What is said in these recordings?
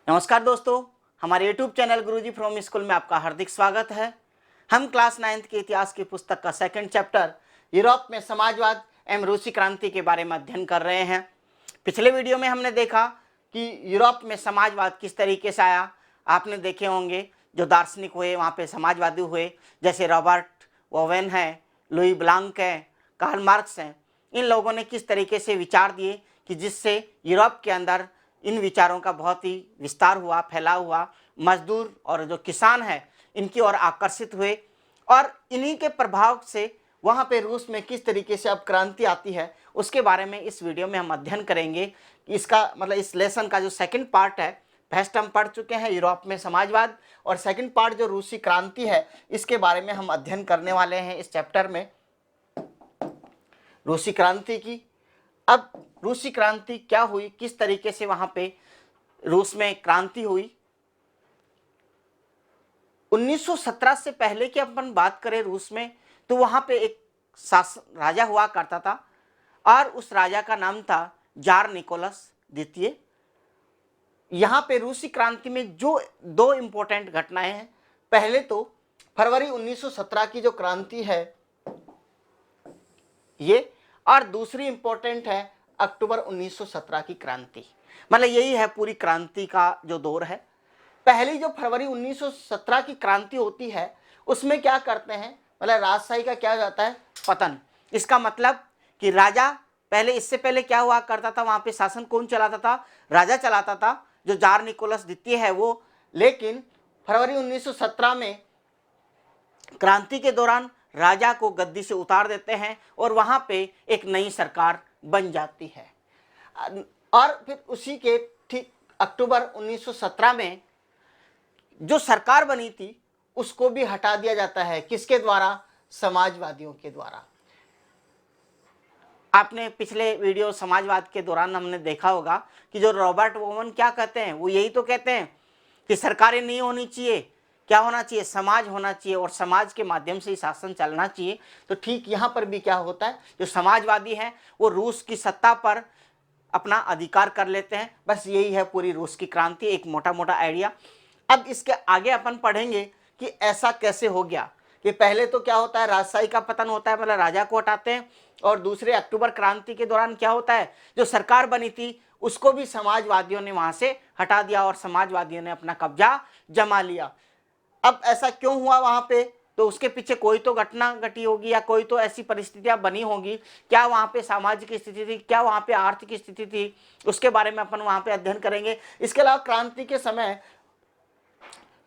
नमस्कार दोस्तों, हमारे YouTube channel Guruji from school में आपका हार्दिक स्वागत है। हम क्लास 9th के इतिहास की पुस्तक का सेकंड चैप्टर यूरोप में समाजवाद एवं रूसी क्रांति के बारे में अध्ययन कर रहे हैं। पिछले वीडियो में हमने देखा कि यूरोप में समाजवाद किस तरीके से आया। आपने देखे होंगे जो दार्शनिक हुए वहाँ पे समाजवादी हुए, जैसे रॉबर्ट ओवेन है, लुई ब्लांक है, कार्ल मार्क्स हैं। इन लोगों ने किस तरीके से विचार दिए कि जिससे यूरोप के अंदर इन विचारों का बहुत ही विस्तार हुआ, फैलाव हुआ। मजदूर और जो किसान हैं इनकी ओर आकर्षित हुए और इन्हीं के प्रभाव से वहाँ पे रूस में किस तरीके से अब क्रांति आती है, उसके बारे में इस वीडियो में हम अध्ययन करेंगे। इसका मतलब इस लेसन का जो सेकंड पार्ट है, फर्स्ट हम पढ़ चुके हैं यूरोप में समाजवाद, और सेकंड पार्ट जो रूसी क्रांति है इसके बारे में हम अध्ययन करने वाले हैं इस चैप्टर में, रूसी क्रांति की। अब रूसी क्रांति क्या हुई, किस तरीके से वहां पे रूस में क्रांति हुई। 1917 से पहले की अपन बात करें रूस में, तो वहां पे एक शासन राजा हुआ करता था और उस राजा का नाम था जार निकोलस द्वितीय। यहाँ पे रूसी क्रांति में जो दो इंपॉर्टेंट घटनाएं हैं, पहले तो फरवरी 1917 की जो क्रांति है ये, और दूसरी इंपॉर्टेंट है अक्टूबर 1917 की क्रांति। मतलब यही है पूरी क्रांति का जो दौर है। पहली जो फरवरी 1917 की क्रांति होती है उसमें क्या करते हैं, मतलब राजशाही का क्या हो जाता है, पतन। इसका मतलब कि राजा पहले, इससे पहले क्या हुआ करता था, वहां पे शासन कौन चलाता था, राजा चलाता था जो जार निकोलस द्वितीय है वो। लेकिन फरवरी 1917 में क्रांति के दौरान राजा को गद्दी से उतार देते हैं और वहां पे एक नई सरकार बन जाती है। और फिर उसी के ठीक अक्टूबर 1917 में जो सरकार बनी थी उसको भी हटा दिया जाता है। किसके द्वारा? समाजवादियों के द्वारा। आपने पिछले वीडियो समाजवाद के दौरान हमने देखा होगा कि जो रॉबर्ट ओवन क्या कहते हैं, वो यही तो कहते हैं कि सरकारें नहीं होनी चाहिए, क्या होना चाहिए, समाज होना चाहिए और समाज के माध्यम से ही शासन चलना चाहिए। तो ठीक यहाँ पर भी क्या होता है, जो समाजवादी हैं वो रूस की सत्ता पर अपना अधिकार कर लेते हैं। बस यही है पूरी रूस की क्रांति, एक मोटा मोटा आइडिया। अब इसके आगे अपन पढ़ेंगे कि ऐसा कैसे हो गया कि पहले तो क्या होता है, राजशाही का पतन होता है, मतलब राजा को हटाते हैं, और दूसरे अक्टूबर क्रांति के दौरान क्या होता है, जो सरकार बनी थी उसको भी समाजवादियों ने वहां से हटा दिया और समाजवादियों ने अपना कब्जा जमा लिया। अब ऐसा क्यों हुआ वहां पे, तो उसके पीछे कोई तो घटना घटी होगी या कोई तो ऐसी परिस्थितियां बनी होगी। क्या वहां पे सामाजिक स्थिति थी, क्या वहां पे आर्थिक स्थिति थी, उसके बारे में अपन वहां पे अध्ययन करेंगे। इसके अलावा क्रांति के समय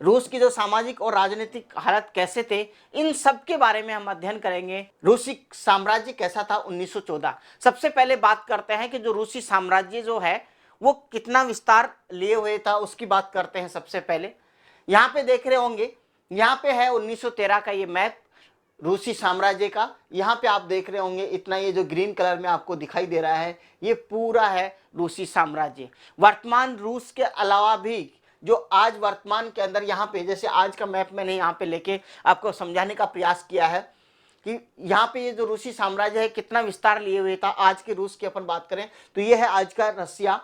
रूस की जो सामाजिक और राजनीतिक हालत कैसे थे, इन सब के बारे में हम अध्ययन करेंगे। रूसी साम्राज्य कैसा था 1914। सबसे पहले बात करते हैं कि जो रूसी साम्राज्य जो है वो कितना विस्तार लिए हुए था, उसकी बात करते हैं। सबसे पहले यहाँ पे देख रहे होंगे, यहाँ पे है 1913 का ये मैप रूसी साम्राज्य का। यहाँ पे आप देख रहे होंगे इतना, ये जो ग्रीन कलर में आपको दिखाई दे रहा है ये पूरा है रूसी साम्राज्य। वर्तमान रूस के अलावा भी जो आज वर्तमान के अंदर यहाँ पे, जैसे आज का मैप मैंने यहाँ पे लेके आपको समझाने का प्रयास किया है कि यहाँ पे ये जो रूसी साम्राज्य है कितना विस्तार लिए हुए था। आज के रूस की अपन बात करें तो ये है आज का रसिया,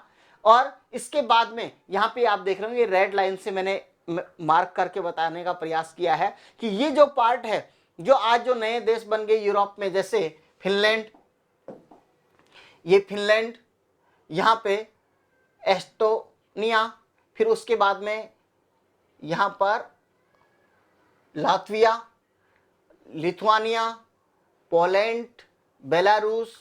और इसके बाद में यहाँ पे आप देख रहे हो ये रेड लाइन से मैंने मार्क करके बताने का प्रयास किया है कि ये जो पार्ट है, जो आज जो नए देश बन गए यूरोप में, जैसे फिनलैंड, ये फिनलैंड, यहाँ पे एस्टोनिया, फिर उसके बाद में यहाँ पर Latvia, Lithuania, Poland, Belarus,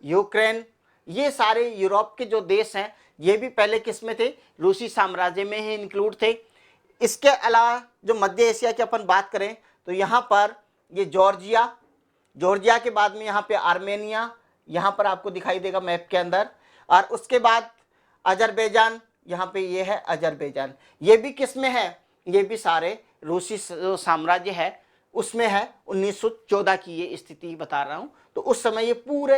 Ukraine, ये सारे यूरोप के जो देश हैं ये भी पहले किस में थे, रूसी साम्राज्य में ही इंक्लूड थे। इसके अलावा जो मध्य एशिया की अपन बात करें तो यहाँ पर ये जॉर्जिया, जॉर्जिया के बाद में यहाँ पे आर्मेनिया, यहाँ पर आपको दिखाई देगा मैप के अंदर, और उसके बाद अजरबैजान, यहाँ पे ये है अजरबैजान। ये भी किस में है, ये भी सारे रूसी जो साम्राज्य है उसमें है। 1914 की ये स्थिति बता रहा हूँ। तो उस समय ये पूरे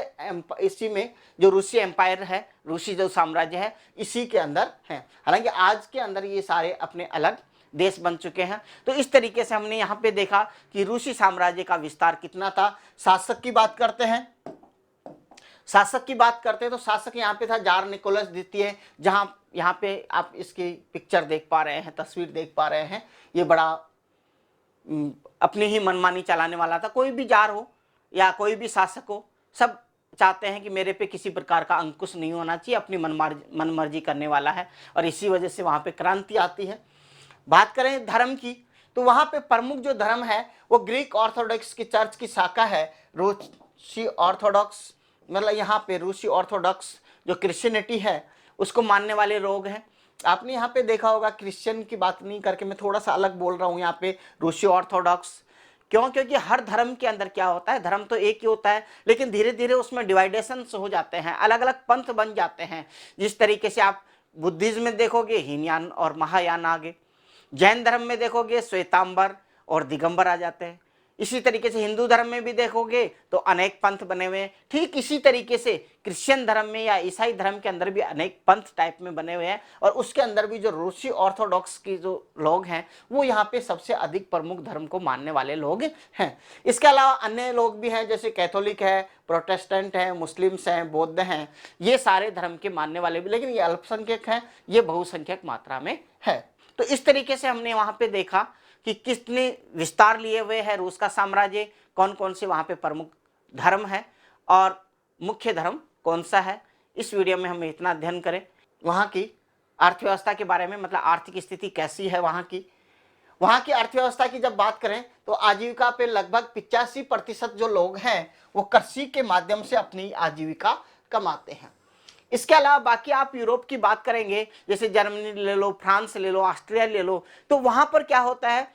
इसी में जो रूसी एम्पायर है, रूसी जो साम्राज्य है, इसी के अंदर है। हालांकि आज के अंदर ये सारे अपने अलग देश बन चुके हैं। तो इस तरीके से हमने यहाँ पे देखा कि रूसी साम्राज्य का विस्तार कितना था। शासक की बात करते हैं शासक की बात करते हैं तो शासक यहाँ पे था जार निकोलस द्वितीय, जहां यहाँ पे आप इसकी पिक्चर देख पा रहे हैं, तस्वीर देख पा रहे हैं। ये बड़ा अपनी ही मनमानी चलाने वाला था। कोई भी जार हो या कोई भी शासक हो, सब चाहते हैं कि मेरे पे किसी प्रकार का अंकुश नहीं होना चाहिए, अपनी मनमर्जी करने वाला है, और इसी वजह से वहाँ पे क्रांति आती है। बात करें धर्म की, तो वहाँ पे प्रमुख जो धर्म है वो ग्रीक ऑर्थोडॉक्स की चर्च की शाखा है, रूसी ऑर्थोडॉक्स, मतलब यहाँ पे रूसी ऑर्थोडॉक्स जो क्रिश्चियनिटी है उसको मानने वाले लोग हैं। आपने यहाँ पे देखा होगा, क्रिश्चियन की बात नहीं करके मैं थोड़ा सा अलग बोल रहा हूँ यहाँ पे, रूसी ऑर्थोडॉक्स। क्यों? क्योंकि हर धर्म के अंदर क्या होता है, धर्म तो एक ही होता है, लेकिन धीरे धीरे उसमें डिवाइडेशन हो जाते हैं, अलग अलग पंथ बन जाते हैं। जिस तरीके से आप बुद्धिज्म में देखोगे हीनयान और महायान आगे, जैन धर्म में देखोगे श्वेतांबर और दिगंबर आ जाते हैं, इसी तरीके से हिंदू धर्म में भी देखोगे तो अनेक पंथ बने हुए हैं। ठीक इसी तरीके से क्रिश्चियन धर्म में या ईसाई धर्म के अंदर भी अनेक पंथ टाइप में बने हुए हैं, और उसके अंदर भी जो रूसी ऑर्थोडॉक्स की जो लोग हैं वो यहाँ पे सबसे अधिक प्रमुख धर्म को मानने वाले लोग हैं। इसके अलावा अन्य लोग भी हैं, जैसे कैथोलिक है, प्रोटेस्टेंट हैं, मुस्लिम्स हैं, बौद्ध हैं, ये सारे धर्म के मानने वाले भी, लेकिन ये अल्पसंख्यक हैं, ये बहुसंख्यक मात्रा में है। तो इस तरीके से हमने वहाँ पे देखा कि किसने विस्तार लिए हुए है रूस का साम्राज्य, कौन कौन से वहाँ पे प्रमुख धर्म है और मुख्य धर्म कौन सा है। इस वीडियो में हम इतना अध्ययन करें वहाँ की अर्थव्यवस्था के बारे में, मतलब आर्थिक स्थिति कैसी है वहाँ की अर्थव्यवस्था की जब बात करें तो आजीविका पे लगभग 85% जो लोग हैं वो कृषि के माध्यम से अपनी आजीविका कमाते हैं। इसके अलावा बाकी आप यूरोप की बात करेंगे, जैसे जर्मनी ले लो, फ्रांस ले लो, ऑस्ट्रिया ले लो, तो वहां पर क्या होता है,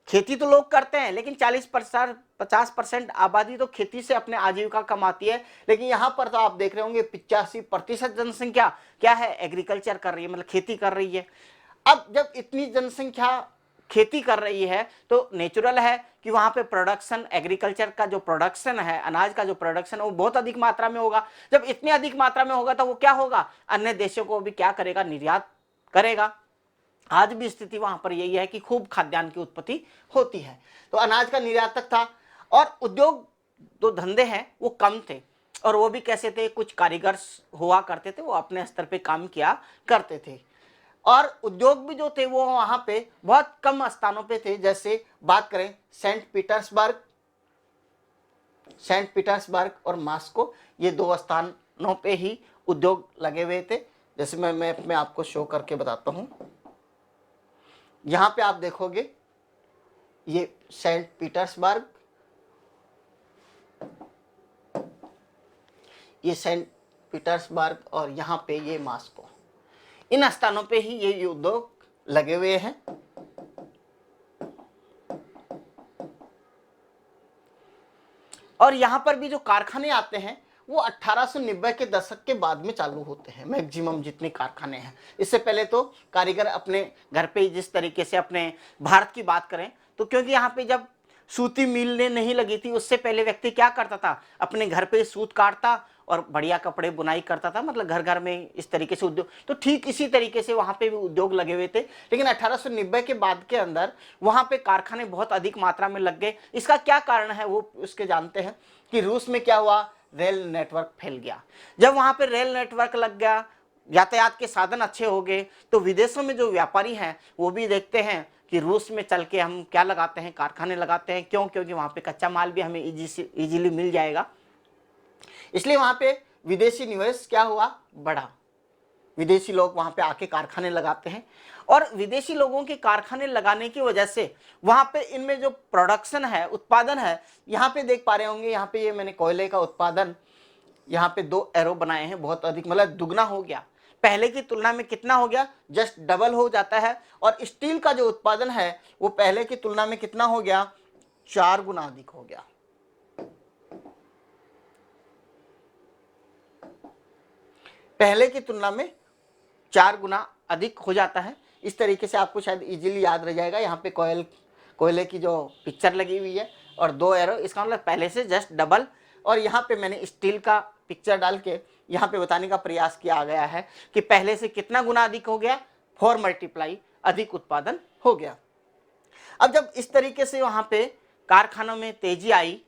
खेती तो लोग करते हैं, लेकिन 40-50% आबादी तो खेती से अपने आजीविका कमाती है। लेकिन यहाँ पर तो आप देख रहे होंगे 85% जनसंख्या क्या है, एग्रीकल्चर कर रही है, मतलब खेती कर रही है। अब जब इतनी जनसंख्या खेती कर रही है तो नेचुरल है कि वहां पे प्रोडक्शन, एग्रीकल्चर का जो प्रोडक्शन है, अनाज का जो प्रोडक्शन है वो बहुत अधिक मात्रा में होगा। जब इतनी अधिक मात्रा में होगा तो वो क्या होगा, अन्य देशों को भी क्या करेगा, निर्यात करेगा। आज भी स्थिति वहां पर यही है कि खूब खाद्यान्न की उत्पत्ति होती है, तो अनाज का निर्यातक था। और उद्योग जो धंधे हैं वो कम थे, और वो भी कैसे थे, कुछ कारीगर हुआ करते थे, वो अपने स्तर पे काम किया करते थे। और उद्योग भी जो थे वो वहां पे बहुत कम स्थानों पे थे। जैसे बात करें सेंट पीटर्सबर्ग और मॉस्को, ये 2 स्थानों पे ही उद्योग लगे हुए थे। जैसे मैं मैप में आपको शो करके बताता हूं, यहां पे आप देखोगे ये सेंट पीटर्सबर्ग, और यहां पे ये मॉस्को, इन स्थानों पे ही ये उद्योग लगे हुए हैं। और यहां पर भी जो कारखाने आते हैं वो 1890 के दशक के बाद में चालू होते हैं, मैक्सिमम जितने कारखाने हैं। इससे पहले तो कारीगर अपने घर पे, जिस तरीके से अपने भारत की बात करें तो, क्योंकि यहाँ पे जब सूती मिलें नहीं लगी थी, उससे पहले व्यक्ति क्या करता था, अपने घर पे सूत काटता और बढ़िया कपड़े बुनाई करता था, मतलब घर घर में इस तरीके से उद्योग। तो ठीक इसी तरीके से वहाँ पे भी उद्योग लगे हुए थे, लेकिन 1890 के बाद के अंदर वहाँ पे कारखाने बहुत अधिक मात्रा में लग गए। इसका क्या कारण है वो उसके जानते हैं कि रूस में क्या हुआ, रेल नेटवर्क फैल गया। जब वहाँ पे रेल नेटवर्क लग गया, यातायात के साधन अच्छे हो गए, तो विदेशों में जो व्यापारी हैं वो भी देखते हैं कि रूस में चल के हम क्या लगाते हैं, कारखाने लगाते हैं। क्यों? क्योंकि वहाँ पे कच्चा माल भी हमें इजीली मिल जाएगा। इसलिए वहाँ पे विदेशी निवेश क्या हुआ, बढ़ा। विदेशी लोग वहाँ पे आके कारखाने लगाते हैं, और विदेशी लोगों के कारखाने लगाने की वजह से वहाँ पे इनमें जो प्रोडक्शन है, उत्पादन है, यहाँ पे देख पा रहे होंगे, यहाँ पे ये मैंने कोयले का उत्पादन, यहाँ पे 2 एरो बनाए हैं, बहुत अधिक, मतलब दुगना हो गया। पहले की तुलना में कितना हो गया, जस्ट डबल हो जाता है। और स्टील का जो उत्पादन है वो पहले की तुलना में कितना हो गया, 4 गुना अधिक हो गया। पहले की तुलना में 4 गुना अधिक हो जाता है। इस तरीके से आपको शायद इजीली याद रह जाएगा। यहाँ पे कोयले की जो पिक्चर लगी हुई है और 2 एरो, इसका मतलब पहले से जस्ट डबल। और यहाँ पे मैंने स्टील का पिक्चर डाल के यहाँ पे बताने का प्रयास किया गया है कि पहले से कितना गुना अधिक हो गया, 4 मल्टीप्लाई अधिक उत्पादन हो गया। अब जब इस तरीके से वहाँ पे कारखानों में तेजी आई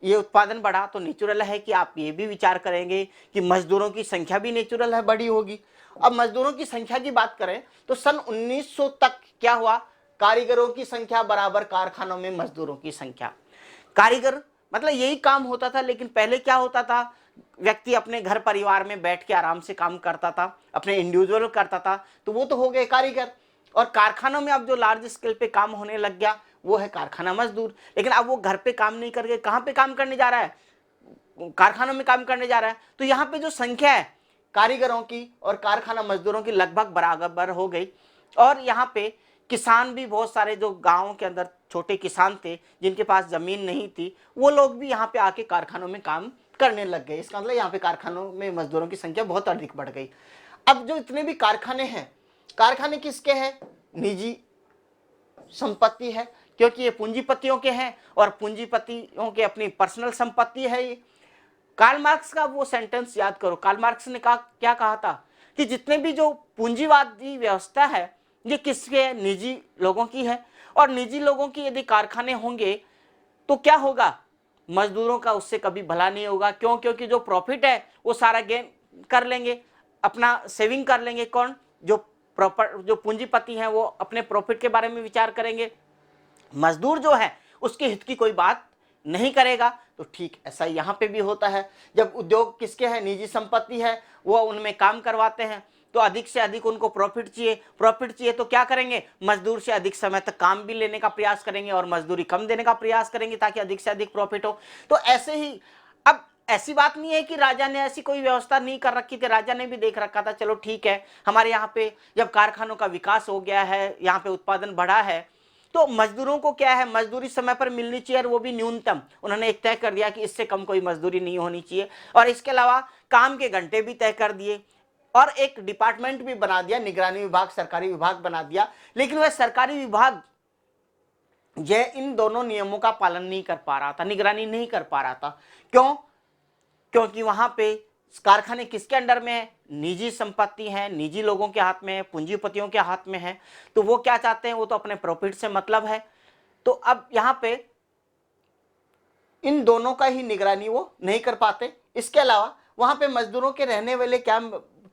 ये उत्पादन बढ़ा तो नेचुरल है कि आप ये भी विचार करेंगे कि मजदूरों की संख्या भी नेचुरल है बड़ी होगी। अब मजदूरों की संख्या की बात करें तो सन 1900 तक क्या हुआ, कारीगरों की संख्या बराबर कारखानों में मजदूरों की संख्या। कारीगर मतलब यही काम होता था, लेकिन पहले क्या होता था, व्यक्ति अपने घर परिवार में बैठ के आराम से काम करता था, अपने इंडिविजुअल करता था, तो वो तो हो गए कारीगर। और कारखानों में अब जो लार्ज स्केल पे काम होने लग गया वो है कारखाना मजदूर। लेकिन अब वो घर पे काम नहीं करके कहाँ पे काम करने जा रहा है, कारखानों में काम करने जा रहा है। तो यहाँ पे जो संख्या है कारीगरों की और कारखाना मजदूरों की लगभग बराबर हो गई। और यहाँ पे किसान भी बहुत सारे जो गाँव के अंदर छोटे किसान थे जिनके पास जमीन नहीं थी, वो लोग भी यहाँ पे आके कारखानों में काम करने लग गए। इसका मतलब यहाँ पे कारखानों में मजदूरों की संख्या बहुत अधिक बढ़ गई। अब जो इतने भी कारखाने हैं, कारखाने किसके हैं, निजी संपत्ति है, क्योंकि ये पूंजीपतियों के हैं और पूंजीपतियों के अपनी पर्सनल संपत्ति है। ये कार्ल मार्क्स का वो सेंटेंस याद करो, कार्ल मार्क्स ने कहा, क्या कहा था कि जितने भी जो पूंजीवादी व्यवस्था है ये किसके है, निजी लोगों की है। और निजी लोगों की यदि कारखाने होंगे तो क्या होगा, मजदूरों का उससे कभी भला नहीं होगा। क्यों, क्योंकि जो प्रॉफिट है वो सारा गेन कर लेंगे, अपना सेविंग कर लेंगे। कौन, जो पूंजीपति हैं वो अपने प्रॉफिट के बारे में विचार करेंगे, मजदूर जो है उसके हित की कोई बात नहीं करेगा। तो ठीक ऐसा यहाँ पे भी होता है, जब उद्योग किसके हैं, निजी संपत्ति है, वो उनमें काम करवाते हैं तो अधिक से अधिक उनको प्रॉफिट चाहिए तो क्या करेंगे, मजदूर से अधिक समय तक काम भी लेने का प्रयास करेंगे और मजदूरी कम देने का प्रयास करेंगे ताकि अधिक से अधिक प्रॉफिट हो। तो ऐसे ही, अब ऐसी बात नहीं है कि राजा ने ऐसी कोई व्यवस्था नहीं कर रखी थी, राजा ने भी देख रखा था, चलो ठीक है हमारे यहाँ पे जब कारखानों का विकास हो गया है, यहाँ पे उत्पादन बढ़ा है, तो मजदूरों को क्या है, मजदूरी समय पर मिलनी चाहिए और वो भी न्यूनतम। उन्होंने एक तय कर दिया कि इससे कम कोई मजदूरी नहीं होनी चाहिए। और इसके अलावा काम के घंटे भी तय कर दिए और एक डिपार्टमेंट भी बना दिया, निगरानी विभाग, सरकारी विभाग बना दिया। लेकिन वह सरकारी विभाग ये इन दोनों नियमों का पालन नहीं कर पा रहा था, निगरानी नहीं कर पा रहा था। क्यों, क्योंकि वहां पे कारखाने किसके अंडर में है, निजी संपत्ति है, निजी लोगों के हाथ में है, पूंजीपतियों के हाथ में है। तो वो क्या चाहते हैं, वो तो अपने प्रॉफिट से मतलब है। तो अब यहाँ पे इन दोनों का ही निगरानी वो नहीं कर पाते। इसके अलावा वहां पे मजदूरों के रहने वाले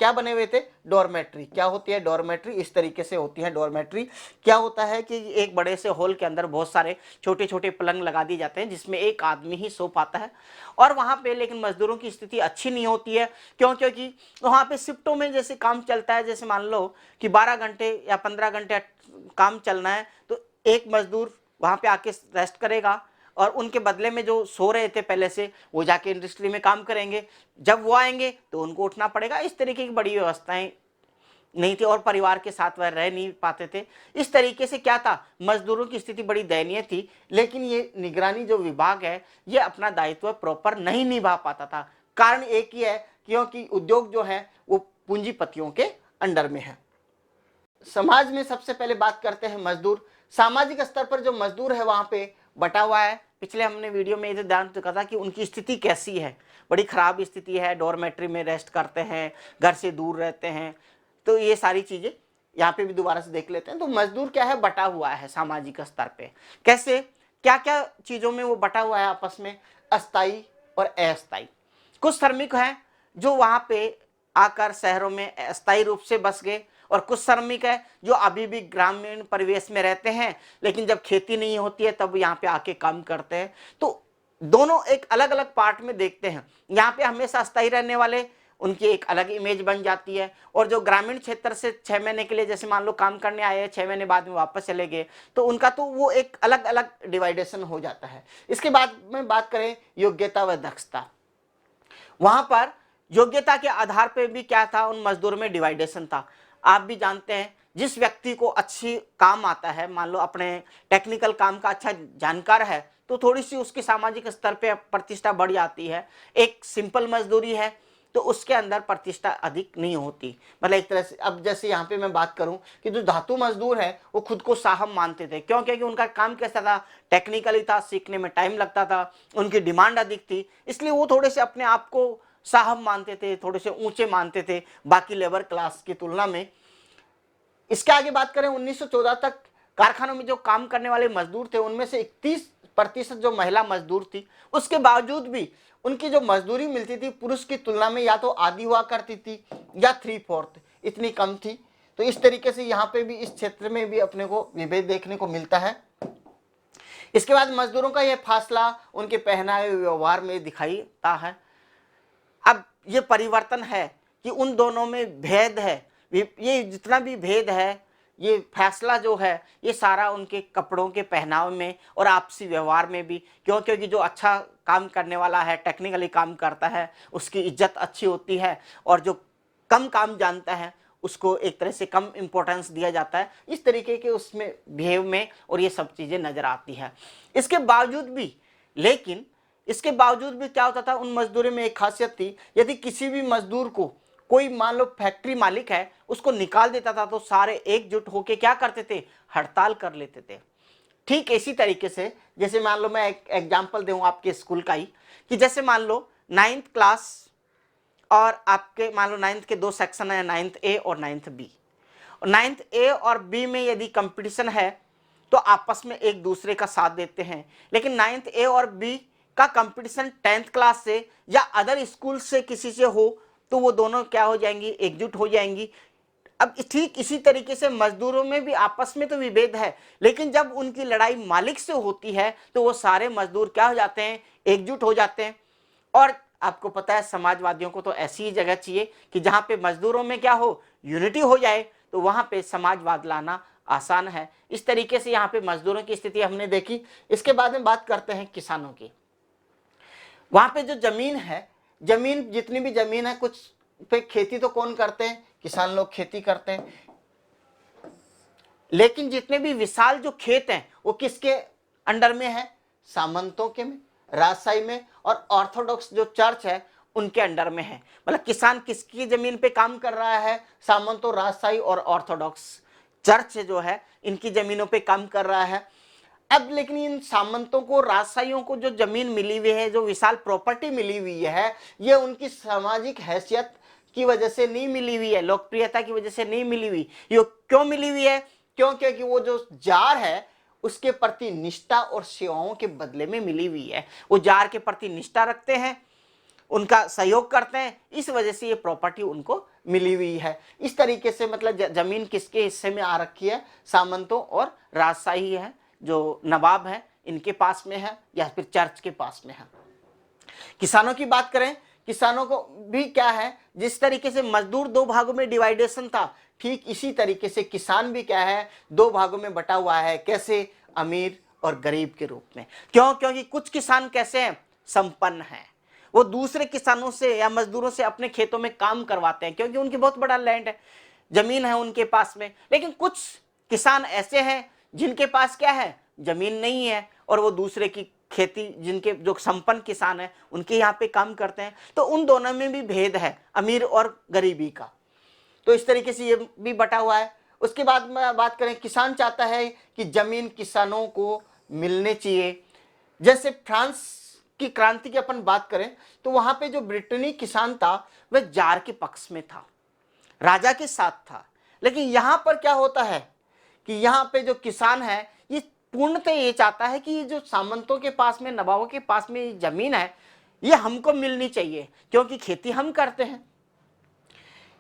क्या बने हुए थे, डॉर्मेट्री। क्या होती है डॉर्मेट्री, इस तरीके से होती है डॉर्मेट्री। क्या होता है कि एक बड़े से हॉल के अंदर बहुत सारे छोटे छोटे पलंग लगा दिए जाते हैं जिसमें एक आदमी ही सो पाता है। और वहाँ पे लेकिन मजदूरों की स्थिति अच्छी नहीं होती है। क्यों, क्योंकि वहाँ पे शिफ्टों में जैसे काम चलता है, जैसे मान लो कि 12 घंटे या 15 घंटे काम चलना है तो एक मजदूर वहाँ पे आके रेस्ट करेगा और उनके बदले में जो सो रहे थे पहले से वो जाके इंडस्ट्री में काम करेंगे। जब वो आएंगे तो उनको उठना पड़ेगा। इस तरीके की बड़ी व्यवस्थाएं नहीं थी और परिवार के साथ वह रह नहीं पाते थे। इस तरीके से क्या था, मजदूरों की स्थिति बड़ी दयनीय थी। लेकिन ये निगरानी जो विभाग है ये अपना दायित्व प्रॉपर नहीं निभा पाता था। कारण एक ही है, क्योंकि उद्योग जो है वो पूंजीपतियों के अंडर में है। समाज में सबसे पहले बात करते हैं मजदूर। सामाजिक स्तर पर जो मजदूर है वहां पे बटा हुआ है। पिछले हमने वीडियो में ये ध्यान रखा था कि उनकी स्थिति कैसी है, बड़ी खराब स्थिति है, डॉर्मेट्री में रेस्ट करते हैं, घर से दूर रहते हैं। तो ये सारी चीजें यहाँ पे भी दोबारा से देख लेते हैं। तो मजदूर क्या है, बटा हुआ है सामाजिक स्तर पे। कैसे, क्या क्या चीजों में वो बटा हुआ है आपस में, अस्थायी और अस्थायी। कुछ श्रमिक हैं जो वहां पे आकर शहरों में अस्थायी रूप से बस गए और कुछ श्रमिक है जो अभी भी ग्रामीण परिवेश में रहते हैं, लेकिन जब खेती नहीं होती है तब यहाँ पे आके काम करते हैं। तो दोनों एक अलग अलग पार्ट में देखते हैं। यहाँ पे हमेशा अस्थायी रहने वाले, उनकी एक अलग इमेज बन जाती है। और जो ग्रामीण क्षेत्र से 6 महीने के लिए जैसे मान लो काम करने आए हैं, 6 महीने बाद में वापस चले गए, तो उनका तो वो एक अलग अलग डिवाइडेशन हो जाता है। इसके बाद में बात करें योग्यता व दक्षता, वहां पर योग्यता के आधार पर भी क्या था, उन मजदूरों में डिवाइडेशन था। आप भी जानते हैं जिस व्यक्ति को अच्छी काम आता है, मान लो अपने टेक्निकल काम का अच्छा जानकार है, तो थोड़ी सी उसकी सामाजिक स्तर पे प्रतिष्ठा बढ़ जाती है। एक सिंपल मजदूरी है तो उसके अंदर प्रतिष्ठा अधिक नहीं होती। मतलब एक तरह से, अब जैसे यहाँ पे मैं बात करूं कि जो धातु मजदूर है वो खुद को साहब मानते थे। क्यों, क्योंकि उनका काम कैसा था, टेक्निकली था, सीखने में टाइम लगता था, उनकी डिमांड अधिक थी, इसलिए वो थोड़े से अपने आप को साहब मानते थे, थोड़े से ऊंचे मानते थे बाकी लेबर क्लास की तुलना में। इसके आगे बात करें 1914 तक कारखानों में जो काम करने वाले मजदूर थे उनमें से 31% जो महिला मजदूर थी, उसके बावजूद भी उनकी जो मजदूरी मिलती थी पुरुष की तुलना में या तो आधी हुआ करती थी या 3/4 इतनी कम थी। तो इस तरीके से यहाँ पे भी इस क्षेत्र में भी अपने को विभेद देखने को मिलता है। इसके बाद मजदूरों का यह फासला उनके पहनावे व्यवहार में दिखाई देता है। अब ये परिवर्तन है कि उन दोनों में भेद है, ये जितना भी भेद है, ये फैसला जो है ये सारा उनके कपड़ों के पहनावे में और आपसी व्यवहार में भी, क्योंकि जो अच्छा काम करने वाला है, टेक्निकली काम करता है, उसकी इज्जत अच्छी होती है, और जो कम काम जानता है उसको एक तरह से कम इम्पोर्टेंस दिया जाता है। इस तरीके के उसमें बिहेव में और ये सब चीज़ें नज़र आती है। इसके बावजूद भी क्या होता था, उन मजदूरों में एक खासियत थी, यदि किसी भी मजदूर को कोई मान लो फैक्ट्री मालिक है उसको निकाल देता था तो सारे एकजुट होकर क्या करते थे, हड़ताल कर लेते थे। ठीक इसी तरीके से जैसे मान लो मैं एक एग्जाम्पल दूँ आपके स्कूल का ही, कि जैसे मान लो 9th क्लास और आपके मान लो 9th के 2 सेक्शन है, 9th A और 9th B। 9th A और B में यदि कंपटीशन है तो आपस में एक दूसरे का साथ देते हैं, लेकिन 9th A और B का कंपटीशन 10th क्लास से या अदर स्कूल से किसी से हो तो वो दोनों क्या हो जाएंगी, एकजुट हो जाएंगी। अब ठीक इसी तरीके से मजदूरों में भी आपस में तो विभेद है, लेकिन जब उनकी लड़ाई मालिक से होती है तो वो सारे मजदूर क्या हो जाते हैं, एकजुट हो जाते हैं। और आपको पता है समाजवादियों को तो ऐसी ही जगह चाहिए कि जहां पे मजदूरों में क्या हो, यूनिटी हो जाए, तो वहां पे समाजवाद लाना आसान है। इस तरीके से यहाँ पे मजदूरों की स्थिति हमने देखी। इसके बाद में बात करते हैं किसानों की। वहां पे जो जमीन है, जमीन जितनी भी जमीन है, कुछ पे खेती तो कौन करते हैं, किसान लोग खेती करते हैं, लेकिन जितने भी विशाल जो खेत हैं वो किसके अंडर में है, सामंतों के में, राजशाही में और ऑर्थोडॉक्स जो चर्च है उनके अंडर में है। मतलब किसान किसकी जमीन पे काम कर रहा है, सामंतों, राजशाही और ऑर्थोडॉक्स चर्च जो है इनकी जमीनों पे काम कर रहा है। अब लेकिन इन सामंतों को, राजशाहियों को जो जमीन मिली हुई है, जो विशाल प्रॉपर्टी मिली हुई है, ये उनकी सामाजिक हैसियत की वजह से नहीं मिली हुई है, लोकप्रियता की वजह से नहीं मिली हुई। ये क्यों मिली हुई है, क्योंकि वो जो जार है उसके प्रति निष्ठा और सेवाओं के बदले में मिली हुई है। वो जार के प्रति निष्ठा रखते हैं, उनका सहयोग करते हैं, इस वजह से ये प्रॉपर्टी उनको मिली हुई है। इस तरीके से मतलब जमीन किसके हिस्से में आ रखी है, सामंतों और राजशाही है, जो नवाब है इनके पास में है या फिर चर्च के पास में है। किसानों की बात करें, किसानों को भी क्या है, जिस तरीके से मजदूर 2 भागों में डिवाइडेशन था, ठीक इसी तरीके से किसान भी क्या है, 2 भागों में बटा हुआ है। कैसे, अमीर और गरीब के रूप में। क्यों, क्योंकि कुछ किसान कैसे हैं, संपन्न हैं, वो दूसरे किसानों से या मजदूरों से अपने खेतों में काम करवाते हैं क्योंकि उनकी बहुत बड़ा लैंड है, जमीन है उनके पास में। लेकिन कुछ किसान ऐसे हैं जिनके पास क्या है, जमीन नहीं है, और वो दूसरे की खेती, जिनके जो संपन्न किसान है उनके यहाँ पे काम करते हैं। तो उन दोनों में भी भेद है, अमीर और गरीबी का। तो इस तरीके से ये भी बटा हुआ है। उसके बाद में बात करें, किसान चाहता है कि जमीन किसानों को मिलने चाहिए। जैसे फ्रांस की क्रांति की अपन बात करें तो वहां पे जो ब्रिटेनी किसान था वह जार के पक्ष में था, राजा के साथ था। लेकिन यहाँ पर क्या होता है कि यहाँ पे जो किसान है ये पूर्णतः ये चाहता है कि ये जो सामंतों के पास में, नवाबों के पास में जमीन है ये हमको मिलनी चाहिए, क्योंकि खेती हम करते हैं।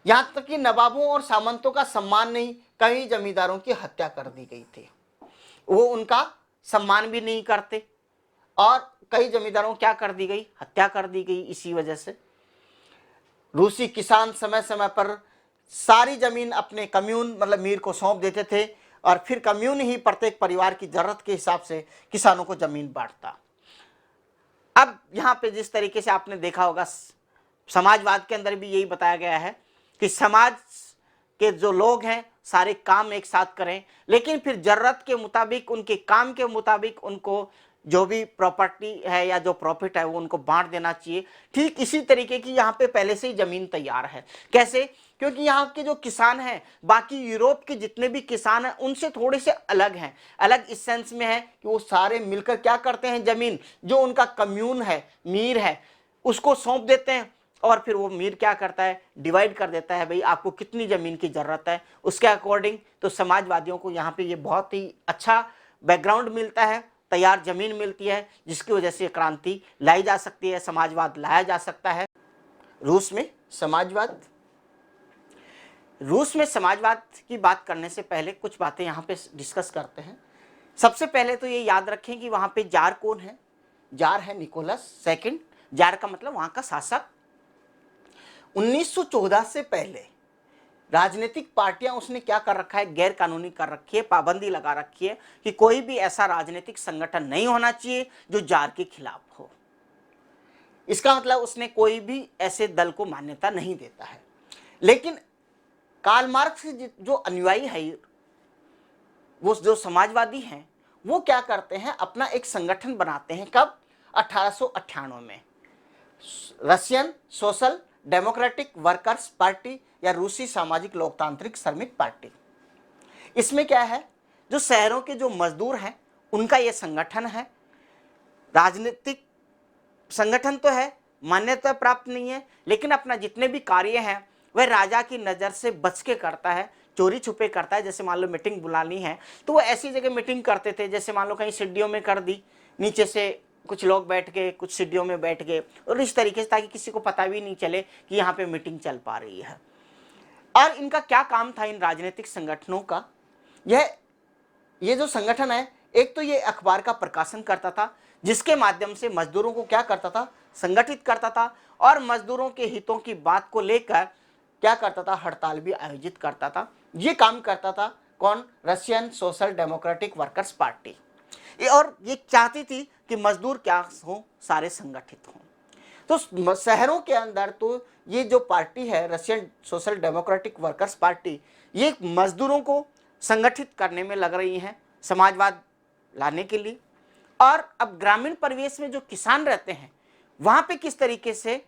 यहाँ तक कि नवाबों और सामंतों का सम्मान नहीं, कई जमींदारों की हत्या कर दी गई थी, वो उनका सम्मान भी नहीं करते, और कई जमींदारों क्या कर दी गई, हत्या कर दी गई। इसी वजह से रूसी किसान समय समय पर सारी जमीन अपने कम्यून मतलब मीर को सौंप देते थे, और फिर कम्यून ही प्रत्येक परिवार की जरूरत के हिसाब से किसानों को जमीन बांटता। अब यहाँ पे जिस तरीके से आपने देखा होगा, समाजवाद के अंदर भी यही बताया गया है कि समाज के जो लोग हैं सारे काम एक साथ करें, लेकिन फिर जरूरत के मुताबिक, उनके काम के मुताबिक उनको जो भी प्रॉपर्टी है या जो प्रॉफिट है वो उनको बांट देना चाहिए। ठीक इसी तरीके की यहाँ पे पहले से ही जमीन तैयार है। कैसे, क्योंकि यहाँ के जो किसान हैं बाकी यूरोप के जितने भी किसान हैं उनसे थोड़े से अलग हैं। अलग इस सेंस में है कि वो सारे मिलकर क्या करते हैं, जमीन जो उनका कम्यून है, मीर है, उसको सौंप देते हैं, और फिर वो मीर क्या करता है, डिवाइड कर देता है, भाई आपको कितनी ज़मीन की ज़रूरत है उसके अकॉर्डिंग। तो समाजवादियों को यहाँ पे ये बहुत ही अच्छा बैकग्राउंड मिलता है, तैयार ज़मीन मिलती है, जिसकी वजह से क्रांति लाई जा सकती है, समाजवाद लाया जा सकता है। रूस में समाजवाद, रूस में समाजवाद की बात करने से पहले कुछ बातें यहाँ पे डिस्कस करते हैं। सबसे पहले तो ये याद रखें कि वहाँ पे जार कौन है, जार है निकोलस सेकंड। जार का मतलब वहाँ का शासक। 1914 से पहले राजनीतिक पार्टियां उसने क्या कर रखा है, गैर कानूनी कर रखी है, पाबंदी लगा रखी है कि कोई भी ऐसा राजनीतिक संगठन नहीं होना चाहिए जो जार के खिलाफ हो। इसका मतलब उसने कोई भी ऐसे दल को मान्यता नहीं देता है। लेकिन कार्ल मार्क्स जो अनुयायी है, वो जो समाजवादी हैं, वो क्या करते हैं, अपना एक संगठन बनाते हैं। कब? 1898 में। Russian social democratic workers party या रूसी सामाजिक लोकतांत्रिक श्रमिक पार्टी। इसमें क्या है, जो शहरों के जो मजदूर हैं उनका ये संगठन है। राजनीतिक संगठन तो है, मान्यता प्राप्त नहीं है, लेकिन अपना जितने भी कार्य हैं वह राजा की नज़र से बच के करता है, चोरी छुपे करता है। जैसे मान लो मीटिंग बुलानी है तो वो ऐसी जगह मीटिंग करते थे, जैसे मान लो कहीं सीढ़ियों में कर दी, नीचे से कुछ लोग बैठ गए, कुछ सीढ़ियों में बैठ गए, और इस तरीके से, ताकि किसी को पता भी नहीं चले कि यहाँ पे मीटिंग चल पा रही है। और इनका क्या काम था इन राजनीतिक संगठनों का, ये जो संगठन है, एक तो ये अखबार का प्रकाशन करता था, जिसके माध्यम से मजदूरों को क्या करता था, संगठित करता था, और मजदूरों के हितों की बात को लेकर क्या करता था, हड़ताल भी आयोजित करता था। ये काम करता था कौन? Russian social democratic workers party. और ये चाहती थी कि मजदूर क्या हो, सारे संगठित हों। तो शहरों के अंदर तो ये जो पार्टी है, Russian social democratic workers party, ये मजदूरों को संगठित करने में लग रही है, समाजवाद लाने के लिए। और अब ग्रामीण परिवेश में जो किसान रहते हैं, वहाँ पे किस तरीके से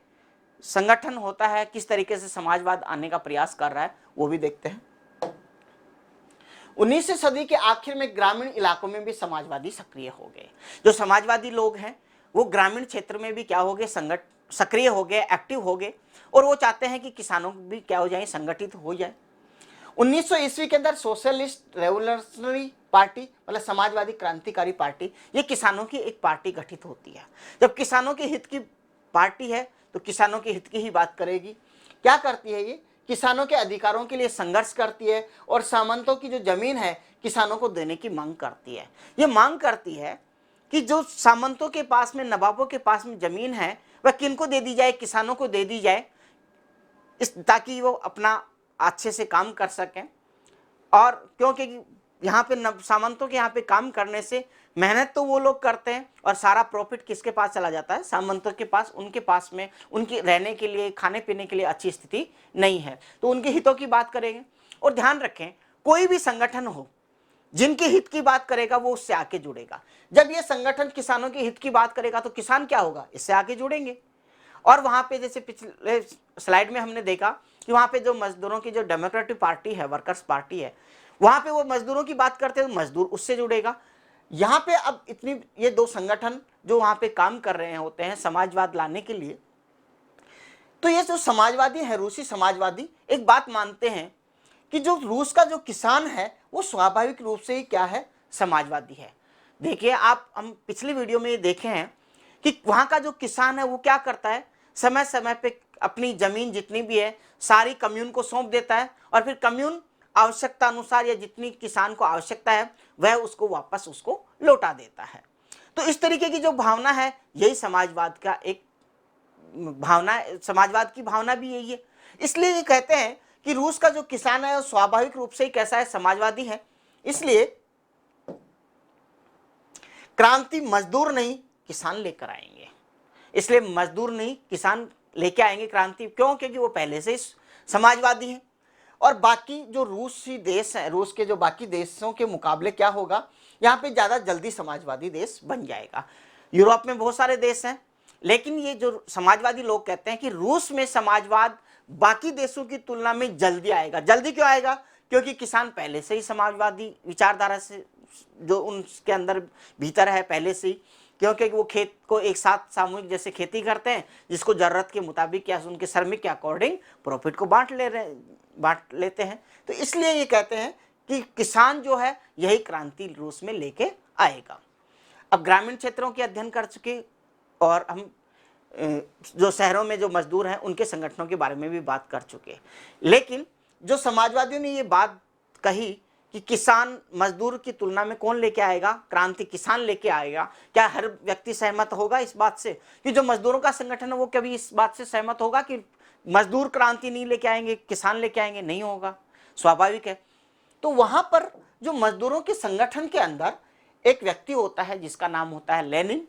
संगठन होता है, किस तरीके से समाजवाद आने का प्रयास कर रहा है, वो भी देखते हैं। 19वीं सदी के आखिर में ग्रामीण इलाकों में भी समाजवादी सक्रिय हो गए। जो समाजवादी लोग हैं वो ग्रामीण क्षेत्र में भी क्या हो गए, सक्रिय हो गए, एक्टिव हो गए, और वो चाहते हैं कि किसानों भी क्या हो जाए, संगठित हो जाए। 1900 ईस्वी के अंदर सोशलिस्ट रेवोल्यूशनरी पार्टी, मतलब समाजवादी क्रांतिकारी पार्टी, ये किसानों की एक पार्टी गठित होती है। जब किसानों के हित की पार्टी है तो किसानों के हित की ही बात करेगी। क्या करती है ये? किसानों के अधिकारों के लिए संघर्ष करती है, और सामंतों की जो जमीन है किसानों को देने की मांग करती है। ये मांग करती है कि जो सामंतों के पास में, नवाबों के पास में जमीन है, वह किनको दे दी जाए, किसानों को दे दी जाए, ताकि वो अपना अच्छे से काम कर सकें। और क्योंकि यहाँ पे सामंतों के यहाँ पे काम करने से मेहनत तो वो लोग करते हैं, और सारा प्रॉफिट किसके पास चला जाता है, सामंतों के पास। उनके पास में उनकी रहने के लिए, खाने पीने के लिए अच्छी स्थिति नहीं है, तो उनके हितों की बात करेंगे। और ध्यान रखें, कोई भी संगठन हो जिनके हित की बात करेगा वो उससे आके जुड़ेगा। जब ये संगठन किसानों के हित की बात करेगा तो किसान क्या होगा, इससे आके जुड़ेंगे। और वहाँ पे जैसे पिछले स्लाइड में हमने देखा कि वहाँ पे जो मजदूरों की जो डेमोक्रेटिक पार्टी है, वर्कर्स पार्टी है, वहाँ पे वो मजदूरों की बात करते हैं तो मजदूर उससे जुड़ेगा। यहाँ पे अब इतनी ये दो संगठन जो वहाँ पे काम कर रहे होते हैं समाजवाद लाने के लिए, तो ये जो समाजवादी है, रूसी समाजवादी, एक बात मानते हैं कि जो रूस का जो किसान है वो स्वाभाविक रूप से ही क्या है, समाजवादी है। देखिए आप, हम पिछली वीडियो में ये देखे हैं कि वहाँ का जो किसान है वो क्या करता है, समय समय पे अपनी जमीन जितनी भी है सारी कम्यून को सौंप देता है, और फिर कम्यून आवश्यकता अनुसार या जितनी किसान को आवश्यकता है वह उसको वापस उसको लौटा देता है। तो इस तरीके की जो भावना है, यही समाजवाद का एक भावना, समाजवाद की भावना भी यही है। इसलिए ये कहते हैं कि रूस का जो किसान है वो स्वाभाविक रूप से ही कैसा है, समाजवादी है। इसलिए क्रांति मजदूर नहीं किसान लेकर आएंगे, इसलिए मजदूर नहीं किसान लेके आएंगे क्रांति। क्यों? क्योंकि वो पहले से ही समाजवादी हैं। और बाकी जो रूसी देश हैं, रूस के जो बाकी देशों के मुकाबले क्या होगा, यहाँ पे ज़्यादा जल्दी समाजवादी देश बन जाएगा। यूरोप में बहुत सारे देश हैं, लेकिन ये जो समाजवादी लोग कहते हैं कि रूस में समाजवाद बाकी देशों की तुलना में जल्दी आएगा। जल्दी क्यों आएगा? क्योंकि किसान पहले से ही समाजवादी विचारधारा से जो उनके अंदर भीतर है पहले से ही, क्योंकि वो खेत को एक साथ सामूहिक जैसे खेती करते हैं, जिसको ज़रूरत के मुताबिक या उनके श्रमिक के अकॉर्डिंग प्रॉफिट को बांट लेते हैं। तो इसलिए ये कहते हैं कि किसान जो है यही क्रांति रूस में लेके आएगा। अब ग्रामीण क्षेत्रों के अध्ययन कर चुके और हम जो शहरों में जो मजदूर हैं उनके संगठनों के बारे में भी बात कर चुके। लेकिन जो समाजवादियों ने ये बात कही कि किसान मजदूर की तुलना में कौन लेके आएगा, क्रांति किसान लेके आएगा, क्या हर व्यक्ति सहमत होगा इस बात से? कि जो मजदूरों का संगठन है वो कभी इस बात से सहमत होगा कि मजदूर क्रांति नहीं लेके आएंगे, किसान लेके आएंगे? नहीं होगा, स्वाभाविक है। तो वहां पर जो मजदूरों के संगठन के अंदर एक व्यक्ति होता है जिसका नाम होता है लेनिन,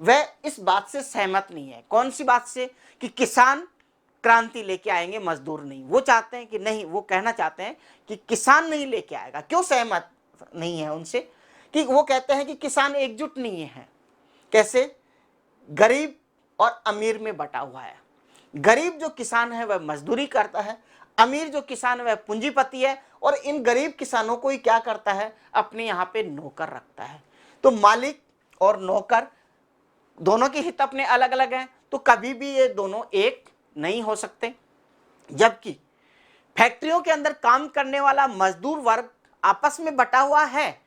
वह इस बात से सहमत नहीं है। कौन सी बात से? कि किसान क्रांति लेके आएंगे, मजदूर नहीं। वो चाहते हैं कि नहीं, वो कहना चाहते हैं कि किसान नहीं लेके आएगा। क्यों सहमत नहीं है उनसे? कि वो कहते हैं कि किसान एकजुट नहीं है। कैसे? गरीब और अमीर में बटा हुआ है। गरीब जो किसान है वह मजदूरी करता है, अमीर जो किसान है वह पूंजीपति है, और इन गरीब किसानों को ही क्या करता है? अपने यहाँ पे नौकर रखता है। तो मालिक और नौकर दोनों के हित अपने अलग अलग हैं, तो कभी भी ये दोनों एक नहीं हो सकते। जबकि फैक्ट्रियों के अंदर काम करने वाला मजदूर वर्ग आपस में बटा हुआ है,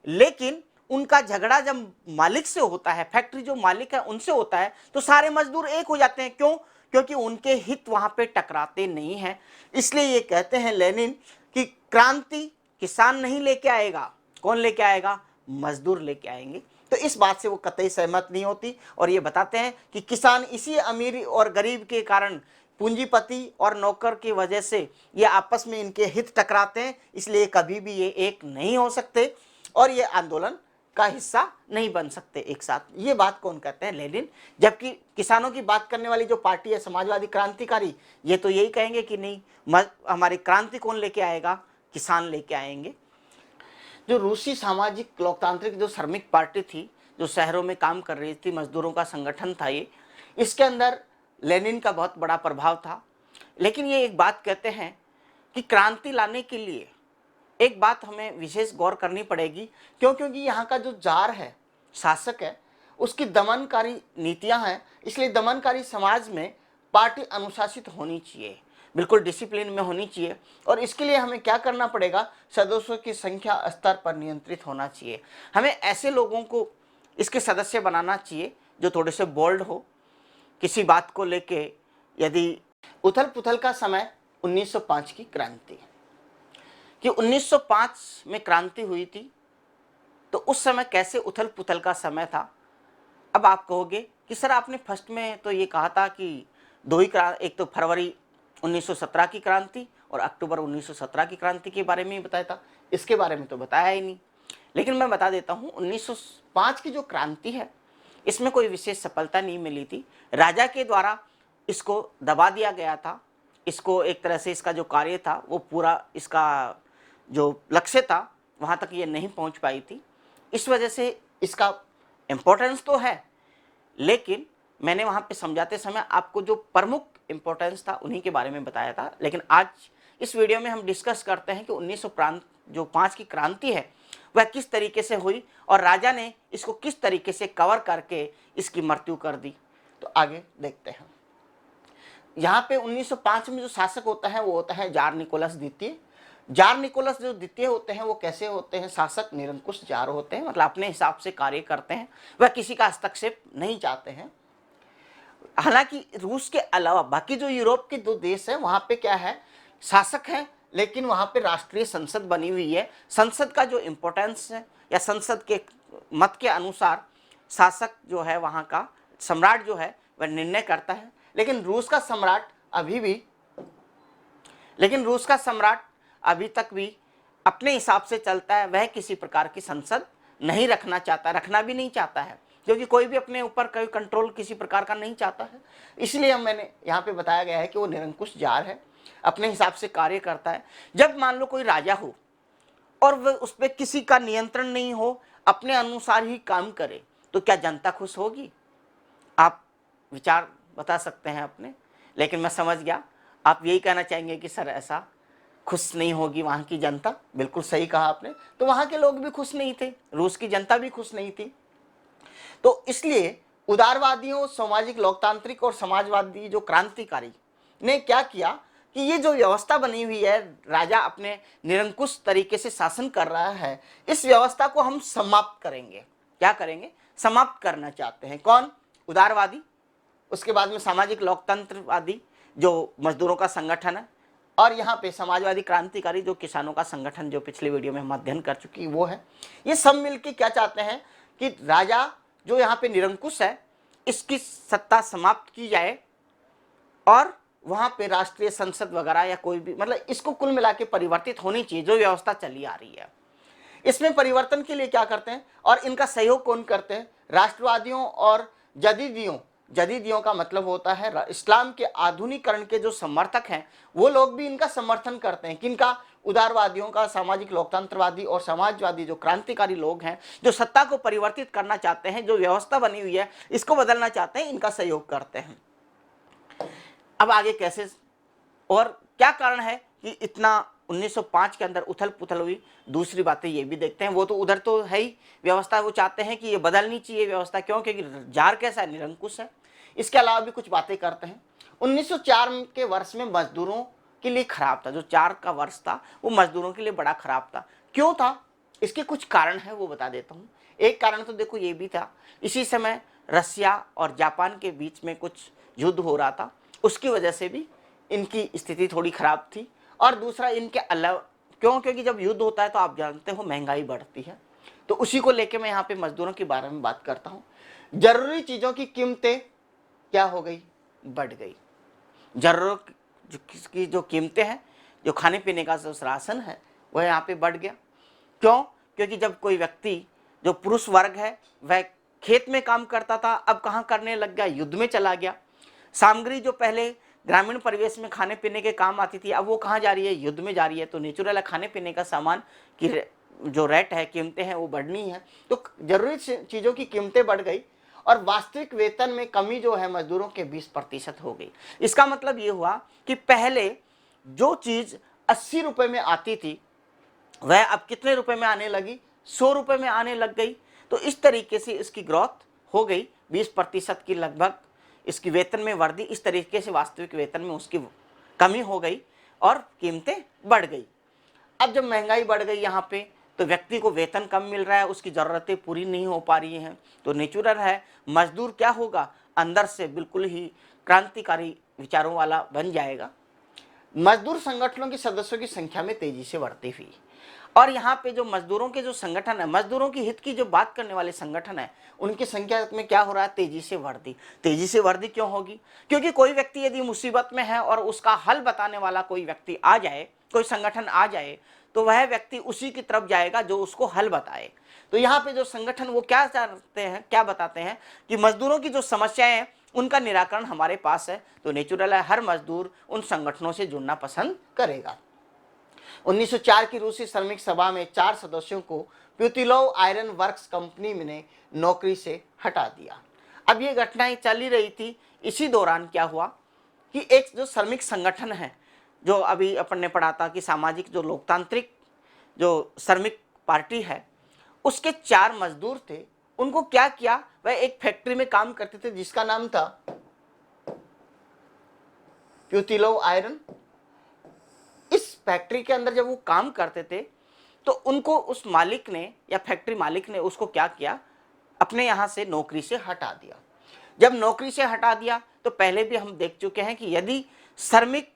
लेकिन उनका झगड़ा जब मालिक से होता है, फैक्ट्री जो मालिक है उनसे होता है, तो सारे मजदूर एक हो जाते हैं। क्यों? क्योंकि उनके हित वहां पे टकराते नहीं हैं। इसलिए ये कहते हैं लेनिन कि क्रांति किसान नहीं लेके आएगा। कौन लेके आएगा? मजदूर लेके आएंगे। तो इस बात से वो कतई सहमत नहीं होती, और ये बताते हैं कि किसान इसी अमीर और गरीब के कारण, पूंजीपति और नौकर की वजह से ये आपस में इनके हित टकराते हैं, इसलिए कभी भी ये एक नहीं हो सकते और ये आंदोलन का हिस्सा नहीं बन सकते एक साथ। ये बात कौन कहते हैं? लेनिन। जबकि किसानों की बात करने वाली जो पार्टी है समाजवादी क्रांतिकारी, ये तो यही कहेंगे कि नहीं, हमारी क्रांति कौन लेके आएगा? किसान लेके आएंगे। जो रूसी सामाजिक लोकतांत्रिक जो श्रमिक पार्टी थी, जो शहरों में काम कर रही थी, मजदूरों का संगठन था ये, इसके अंदर लेनिन का बहुत बड़ा प्रभाव था। लेकिन ये एक बात कहते हैं कि क्रांति लाने के लिए एक बात हमें विशेष गौर करनी पड़ेगी। क्योंकि यहाँ का जो जार है, शासक है, उसकी दमनकारी नीतियाँ हैं। इसलिए दमनकारी समाज में पार्टी अनुशासित होनी चाहिए, बिल्कुल डिसिप्लिन में होनी चाहिए। और इसके लिए हमें क्या करना पड़ेगा? सदस्यों की संख्या स्तर पर नियंत्रित होना चाहिए। हमें ऐसे लोगों को इसके सदस्य बनाना चाहिए जो थोड़े से बोल्ड हो किसी बात को लेके। यदि उथल पुथल का समय 1905 की क्रांति, कि 1905 में क्रांति हुई थी, तो उस समय कैसे उथल पुथल का समय था? अब आप कहोगे कि सर आपने फर्स्ट में तो ये कहा था कि दो ही एक तो फरवरी 1917 की क्रांति और अक्टूबर 1917 की क्रांति के बारे में ही बताया था, इसके बारे में तो बताया ही नहीं। लेकिन मैं बता देता हूँ, 1905 की जो क्रांति है इसमें कोई विशेष सफलता नहीं मिली थी। राजा के द्वारा इसको दबा दिया गया था। इसको एक तरह से इसका जो कार्य था वो पूरा, इसका जो लक्ष्य था वहाँ तक ये नहीं पहुँच पाई थी। इस वजह से इसका इम्पोर्टेंस तो है, लेकिन मैंने वहाँ पे समझाते समय आपको जो प्रमुख इम्पोर्टेंस था उन्हीं के बारे में बताया था। लेकिन आज इस वीडियो में हम डिस्कस करते हैं कि 1905 की क्रांति है वह किस तरीके से हुई और राजा ने इसको किस तरीके से कवर करके इसकी मृत्यु कर दी। तो आगे देखते हैं। यहाँ पे 1905 में जो शासक होता है वो होता है जार निकोलस द्वितीय। जार निकोलस जो द्वितीय होते हैं वो कैसे होते हैं? शासक निरंकुश जार होते हैं, मतलब अपने हिसाब से कार्य करते हैं, वह किसी का हस्तक्षेप नहीं चाहते हैं। हालांकि रूस के अलावा बाकी जो यूरोप के दो देश हैं वहाँ पे क्या है? शासक हैं, लेकिन वहाँ पे राष्ट्रीय संसद बनी हुई है। संसद का जो इम्पोर्टेंस है या संसद के मत के अनुसार शासक जो है, वहाँ का सम्राट जो है वह निर्णय करता है। लेकिन रूस का सम्राट अभी तक भी अपने हिसाब से चलता है। वह किसी प्रकार की संसद नहीं रखना चाहता, रखना भी नहीं चाहता है, क्योंकि कोई भी अपने ऊपर कोई कंट्रोल किसी प्रकार का नहीं चाहता है। इसलिए मैंने यहाँ पे बताया गया है कि वो निरंकुश जार है, अपने हिसाब से कार्य करता है। जब मान लो कोई राजा हो और वह उस पर किसी का नियंत्रण नहीं हो, अपने अनुसार ही काम करे, तो क्या जनता खुश होगी? आप विचार बता सकते हैं अपने। लेकिन मैं समझ गया आप यही कहना चाहेंगे कि सर ऐसा खुश नहीं होगी वहाँ की जनता। बिल्कुल सही कहा आपने। तो वहाँ के लोग भी खुश नहीं थे, रूस की जनता भी खुश नहीं थी। तो इसलिए उदारवादियों, सामाजिक लोकतांत्रिक और समाजवादी जो क्रांतिकारी ने क्या किया कि ये जो व्यवस्था बनी हुई है, राजा अपने निरंकुश तरीके से शासन कर रहा है, इस व्यवस्था को हम समाप्त करेंगे। क्या करेंगे? समाप्त करना चाहते हैं। कौन? उदारवादी, उसके बाद में सामाजिक लोकतंत्रवादी जो मजदूरों का संगठन है, और यहाँ पे समाजवादी क्रांतिकारी जो किसानों का संगठन, जो पिछले वीडियो में हम अध्ययन कर चुकी वो है। ये सब मिलके क्या चाहते हैं कि राजा जो यहाँ पे निरंकुश है, इसकी सत्ता समाप्त की जाए और वहाँ पे राष्ट्रीय संसद वगैरह या कोई भी, मतलब इसको कुल मिला के परिवर्तित होनी चाहिए जो व्यवस्था चली आ रही है। इसमें परिवर्तन के लिए क्या करते हैं और इनका सहयोग कौन करते हैं? राष्ट्रवादियों और जदीदियों। जदीदियों का मतलब होता है इस्लाम के आधुनिकरण के जो समर्थक हैं, वो लोग भी इनका समर्थन करते हैं। किनका? उदारवादियों का, सामाजिक लोकतंत्रवादी और समाजवादी जो क्रांतिकारी लोग हैं, जो सत्ता को परिवर्तित करना चाहते हैं, जो व्यवस्था बनी हुई है इसको बदलना चाहते हैं, इनका सहयोग करते हैं। अब आगे कैसे और क्या कारण है कि इतना 1905 के अंदर उथल पुथल हुई? दूसरी बातें ये भी देखते हैं। वो तो उधर तो है ही व्यवस्था, वो चाहते हैं कि ये बदलनी चाहिए व्यवस्था। क्यों? क्योंकि जार कैसा है? निरंकुश है। इसके अलावा भी कुछ बातें करते हैं। 1904 के वर्ष में मजदूरों के लिए खराब था। जो 4 का वर्ष था वो मजदूरों के लिए बड़ा खराब था। क्यों था? इसके कुछ कारण है, वो बता देता हूँ। एक कारण तो देखो ये भी था, इसी समय रसिया और जापान के बीच में कुछ युद्ध हो रहा था, उसकी वजह से भी इनकी स्थिति थोड़ी खराब थी। और दूसरा इनके अलावा, क्यों? क्योंकि जब युद्ध होता है तो आप जानते हो महंगाई बढ़ती है। तो उसी को लेके मैं यहाँ पे मजदूरों के बारे में बात करता हूँ। जरूरी चीज़ों की कीमतें क्या हो गई? बढ़ गई। जरूरत की जो कीमतें हैं, जो खाने पीने का जो राशन है, वह यहाँ पे बढ़ गया। क्यों? क्योंकि जब कोई व्यक्ति, जो पुरुष वर्ग है, वह खेत में काम करता था, अब कहाँ करने लग गया? युद्ध में चला गया। सामग्री जो पहले ग्रामीण परिवेश में खाने पीने के काम आती थी, अब वो कहाँ जा रही है? युद्ध में जा रही है। तो नेचुरल है, खाने पीने का सामान की जो रेट है, कीमतें हैं, वो बढ़नी है। तो जरूरी चीज़ों की कीमतें बढ़ गई और वास्तविक वेतन में कमी जो है मजदूरों के 20% हो गई। इसका मतलब ये हुआ कि पहले जो चीज़ 80 रुपये में आती थी, वह अब कितने रुपए में आने लगी? 100 रुपये में आने लग गई। तो इस तरीके से इसकी ग्रोथ हो गई 20% की लगभग। इसकी वेतन में वृद्धि, इस तरीके से वास्तविक वेतन में उसकी कमी हो गई और कीमतें बढ़ गई। अब जब महंगाई बढ़ गई यहाँ पे, तो व्यक्ति को वेतन कम मिल रहा है, उसकी ज़रूरतें पूरी नहीं हो पा रही हैं। तो नेचुरल है, मजदूर क्या होगा? अंदर से बिल्कुल ही क्रांतिकारी विचारों वाला बन जाएगा। मजदूर संगठनों के सदस्यों की संख्या में तेजी से बढ़ती हुई, और यहाँ पे जो मजदूरों के जो संगठन है, मजदूरों की हित की जो बात करने वाले संगठन है, उनकी संख्या में क्या हो रहा है? तेजी से वृद्धि। तेजी से वृद्धि क्यों होगी? क्योंकि कोई व्यक्ति यदि मुसीबत में है और उसका हल बताने वाला कोई व्यक्ति आ जाए, कोई संगठन आ जाए, तो वह व्यक्ति उसी की तरफ जाएगा जो उसको हल बताए। तो यहाँ पे जो संगठन वो क्या चाहते हैं, क्या बताते हैं कि मजदूरों की जो समस्याएं हैं उनका निराकरण हमारे पास है। तो नेचुरल है, हर मजदूर उन संगठनों से जुड़ना पसंद करेगा। 1904 की रूसी श्रमिक सभा में 4 सदस्यों को प्यूतिलोव आयरन वर्क्स कंपनी ने नौकरी से हटा दिया। अब ये घटनाएं चल ही रही थी। इसी दौरान क्या हुआ कि एक जो श्रमिक संगठन है, जो अभी अपन ने पढ़ा था कि सामाजिक जो लोकतांत्रिक जो श्रमिक पार्टी है, उसके 4 मजदूर थे। उनको क्या किया? वह एक फैक्ट्री में काम करते थे जिसका नाम था प्यूतिलोव आयरन। इस फैक्ट्री के अंदर जब वो काम करते थे तो उनको उस मालिक ने या फैक्ट्री मालिक ने उसको क्या किया? अपने यहाँ से नौकरी से हटा दिया। जब नौकरी से हटा दिया तो पहले भी हम देख चुके हैं कि यदि श्रमिक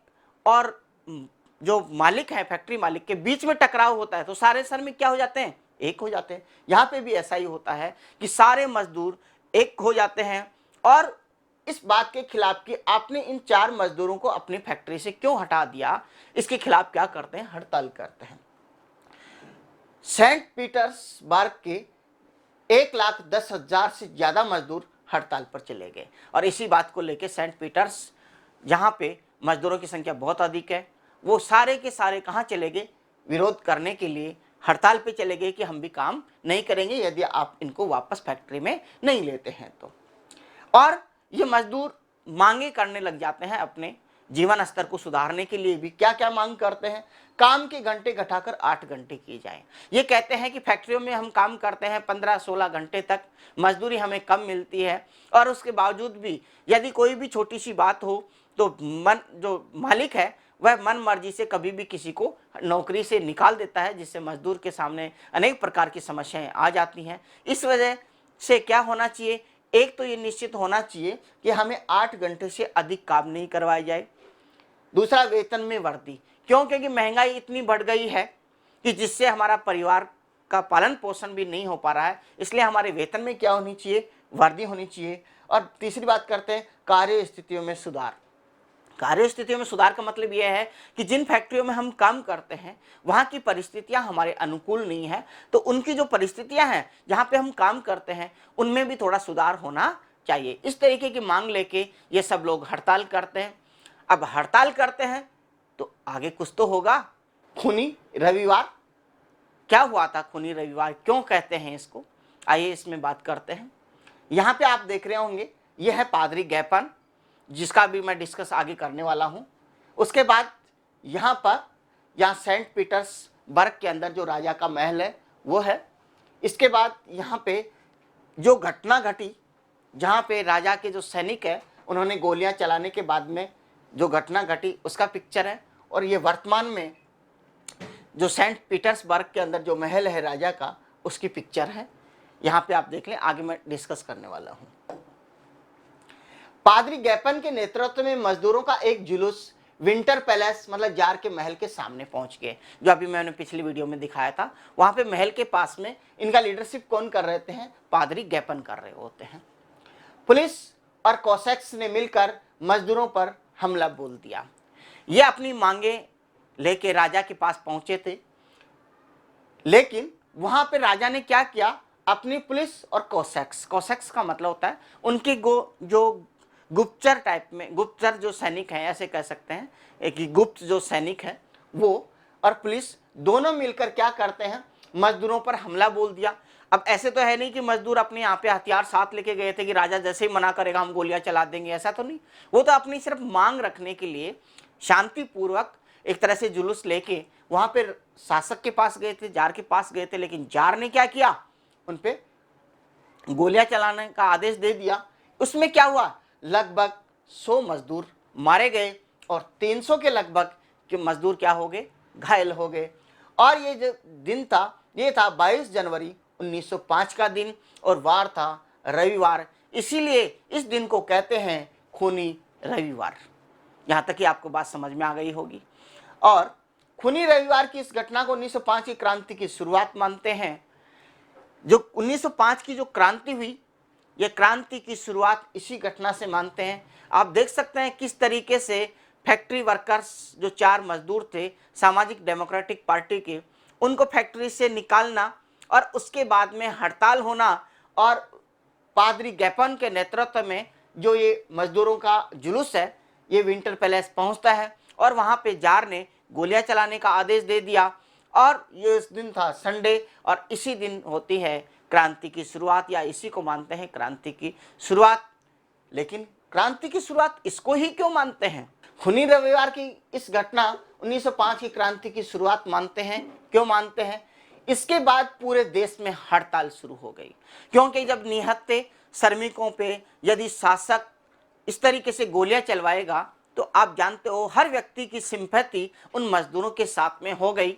और जो मालिक है, फैक्ट्री मालिक के बीच में टकराव होता है तो सारे श्रमिक क्या हो जाते हैं? एक हो जाते हैं। यहाँ पे भी ऐसा ही होता है कि सारे मजदूर एक हो जाते हैं। और इस बात के खिलाफ कि आपने इन 4 मजदूरों को अपनी फैक्ट्री से क्यों हटा दिया, इसके खिलाफ क्या करते हैं? हड़ताल करते हैं। सेंट पीटर्सबर्ग के 1,10,000 से ज्यादा मजदूर हड़ताल पर चले गए। और इसी बात को लेकर सेंट पीटर्स, जहाँ पे मजदूरों की संख्या बहुत अधिक है, वो सारे के सारे कहाँ चले गए? विरोध करने के लिए हड़ताल पे चले गए कि हम भी काम नहीं करेंगे यदि आप इनको वापस फैक्ट्री में नहीं लेते हैं तो। और ये मजदूर मांगे करने लग जाते हैं अपने जीवन स्तर को सुधारने के लिए भी क्या क्या मांग करते हैं? काम के घंटे घटाकर 8 घंटे किए जाएं। ये कहते हैं कि फैक्ट्रियों में हम काम करते हैं 15-16 घंटे तक, मजदूरी हमें कम मिलती है और उसके बावजूद भी यदि कोई भी छोटी सी बात हो तो जो मालिक है वह मन मर्जी से कभी भी किसी को नौकरी से निकाल देता है, जिससे मजदूर के सामने अनेक प्रकार की समस्याएं आ जाती हैं। इस वजह से क्या होना चाहिए? एक तो ये निश्चित होना चाहिए कि हमें 8 घंटे से अधिक काम नहीं करवाया जाए। दूसरा, वेतन में वृद्धि, क्यों? क्योंकि महंगाई इतनी बढ़ गई है कि जिससे हमारा परिवार का पालन पोषण भी नहीं हो पा रहा है, इसलिए हमारे वेतन में क्या होनी चाहिए? वृद्धि होनी चाहिए। और तीसरी बात करते हैं कार्य स्थितियों में सुधार। कार्य स्थितियों में सुधार का मतलब यह है कि जिन फैक्ट्रियों में हम काम करते हैं वहाँ की परिस्थितियाँ हमारे अनुकूल नहीं है, तो उनकी जो परिस्थितियाँ हैं जहाँ पे हम काम करते हैं उनमें भी थोड़ा सुधार होना चाहिए। इस तरीके की मांग लेके ये सब लोग हड़ताल करते हैं। अब हड़ताल करते हैं तो आगे कुछ तो होगा। खूनी रविवार, क्या हुआ था खूनी रविवार, क्यों कहते हैं इसको? आइए इसमें बात करते हैं। यहाँ पे आप देख रहे होंगे यह है पादरी गैपन, जिसका भी मैं डिस्कस आगे करने वाला हूँ। उसके बाद यहाँ सेंट पीटर्सबर्ग के अंदर जो राजा का महल है वो है। इसके बाद यहाँ पे जो घटना घटी, जहाँ पे राजा के जो सैनिक है उन्होंने गोलियां चलाने के बाद में जो घटना घटी उसका पिक्चर है। और ये वर्तमान में जो सेंट पीटर्सबर्ग के अंदर जो महल है राजा का, उसकी पिक्चर है। यहाँ पे आप देख लें, आगे मैं डिस्कस करने वाला हूँ। पादरी गैपन के नेतृत्व में मजदूरों का एक जुलूस विंटर पैलेस मतलब जार के महल के सामने पहुंच गए, जो अभी मैंने पिछली वीडियो में दिखाया था। वहां पे महल के पास में इनका लीडरशिप कौन कर रहे हैं? पादरी गैपन कर रहे होते हैं। पुलिस और कोसैक्स ने मिलकर मजदूरों पर हमला बोल दिया। ये अपनी मांगे लेके राजा के पास पहुंचे थे, लेकिन वहां पे राजा ने क्या किया? अपनी पुलिस और कोसैक्स का मतलब होता है उनके जो गुप्तचर टाइप में, गुप्तचर जो सैनिक हैं ऐसे कह सकते हैं, एक गुप्त जो सैनिक है वो और पुलिस दोनों मिलकर क्या करते हैं? मजदूरों पर हमला बोल दिया। अब ऐसे तो है नहीं कि मजदूर अपने यहाँ पे हथियार साथ लेके गए थे कि राजा जैसे ही मना करेगा हम गोलियां चला देंगे, ऐसा तो नहीं। वो तो अपनी सिर्फ मांग रखने के लिए शांतिपूर्वक एक तरह से जुलूस लेके वहां पे शासक के पास गए थे, जार के पास गए थे। लेकिन जार ने क्या किया? उन पे गोलियां चलाने का आदेश दे दिया। उसमें क्या हुआ? लगभग 100 मजदूर मारे गए और 300 के लगभग के मजदूर क्या हो गए? घायल हो गए। और ये जो दिन था ये था 22 जनवरी 1905 का दिन और वार था रविवार, इसीलिए इस दिन को कहते हैं खूनी रविवार। यहाँ तक कि आपको बात समझ में आ गई होगी। और खूनी रविवार की इस घटना को 1905 की क्रांति की शुरुआत मानते हैं। जो 1905 की जो क्रांति हुई, ये क्रांति की शुरुआत इसी घटना से मानते हैं। आप देख सकते हैं किस तरीके से फैक्ट्री वर्कर्स जो 4 मजदूर थे सामाजिक डेमोक्रेटिक पार्टी के, उनको फैक्ट्री से निकालना और उसके बाद में हड़ताल होना, और पादरी गैपन के नेतृत्व में जो ये मजदूरों का जुलूस है ये विंटर पैलेस पहुंचता है और वहां पे जार ने गोलियां चलाने का आदेश दे दिया। और ये इस दिन था संडे और इसी दिन होती है क्रांति की शुरुआत, या इसी को मानते हैं क्रांति की शुरुआत। लेकिन क्रांति की शुरुआत इसको ही क्यों मानते हैं? खूनी रविवार की इस घटना 1905 की क्रांति की शुरुआत मानते हैं। क्यों मानते हैं? इसके बाद पूरे देश में हड़ताल शुरू हो गई, क्योंकि जब निहत्थे श्रमिकों पे यदि शासक इस तरीके से गोलियां चलवाएगा तो आप जानते हो हर व्यक्ति की सिंपैथी उन मजदूरों के साथ में हो गई।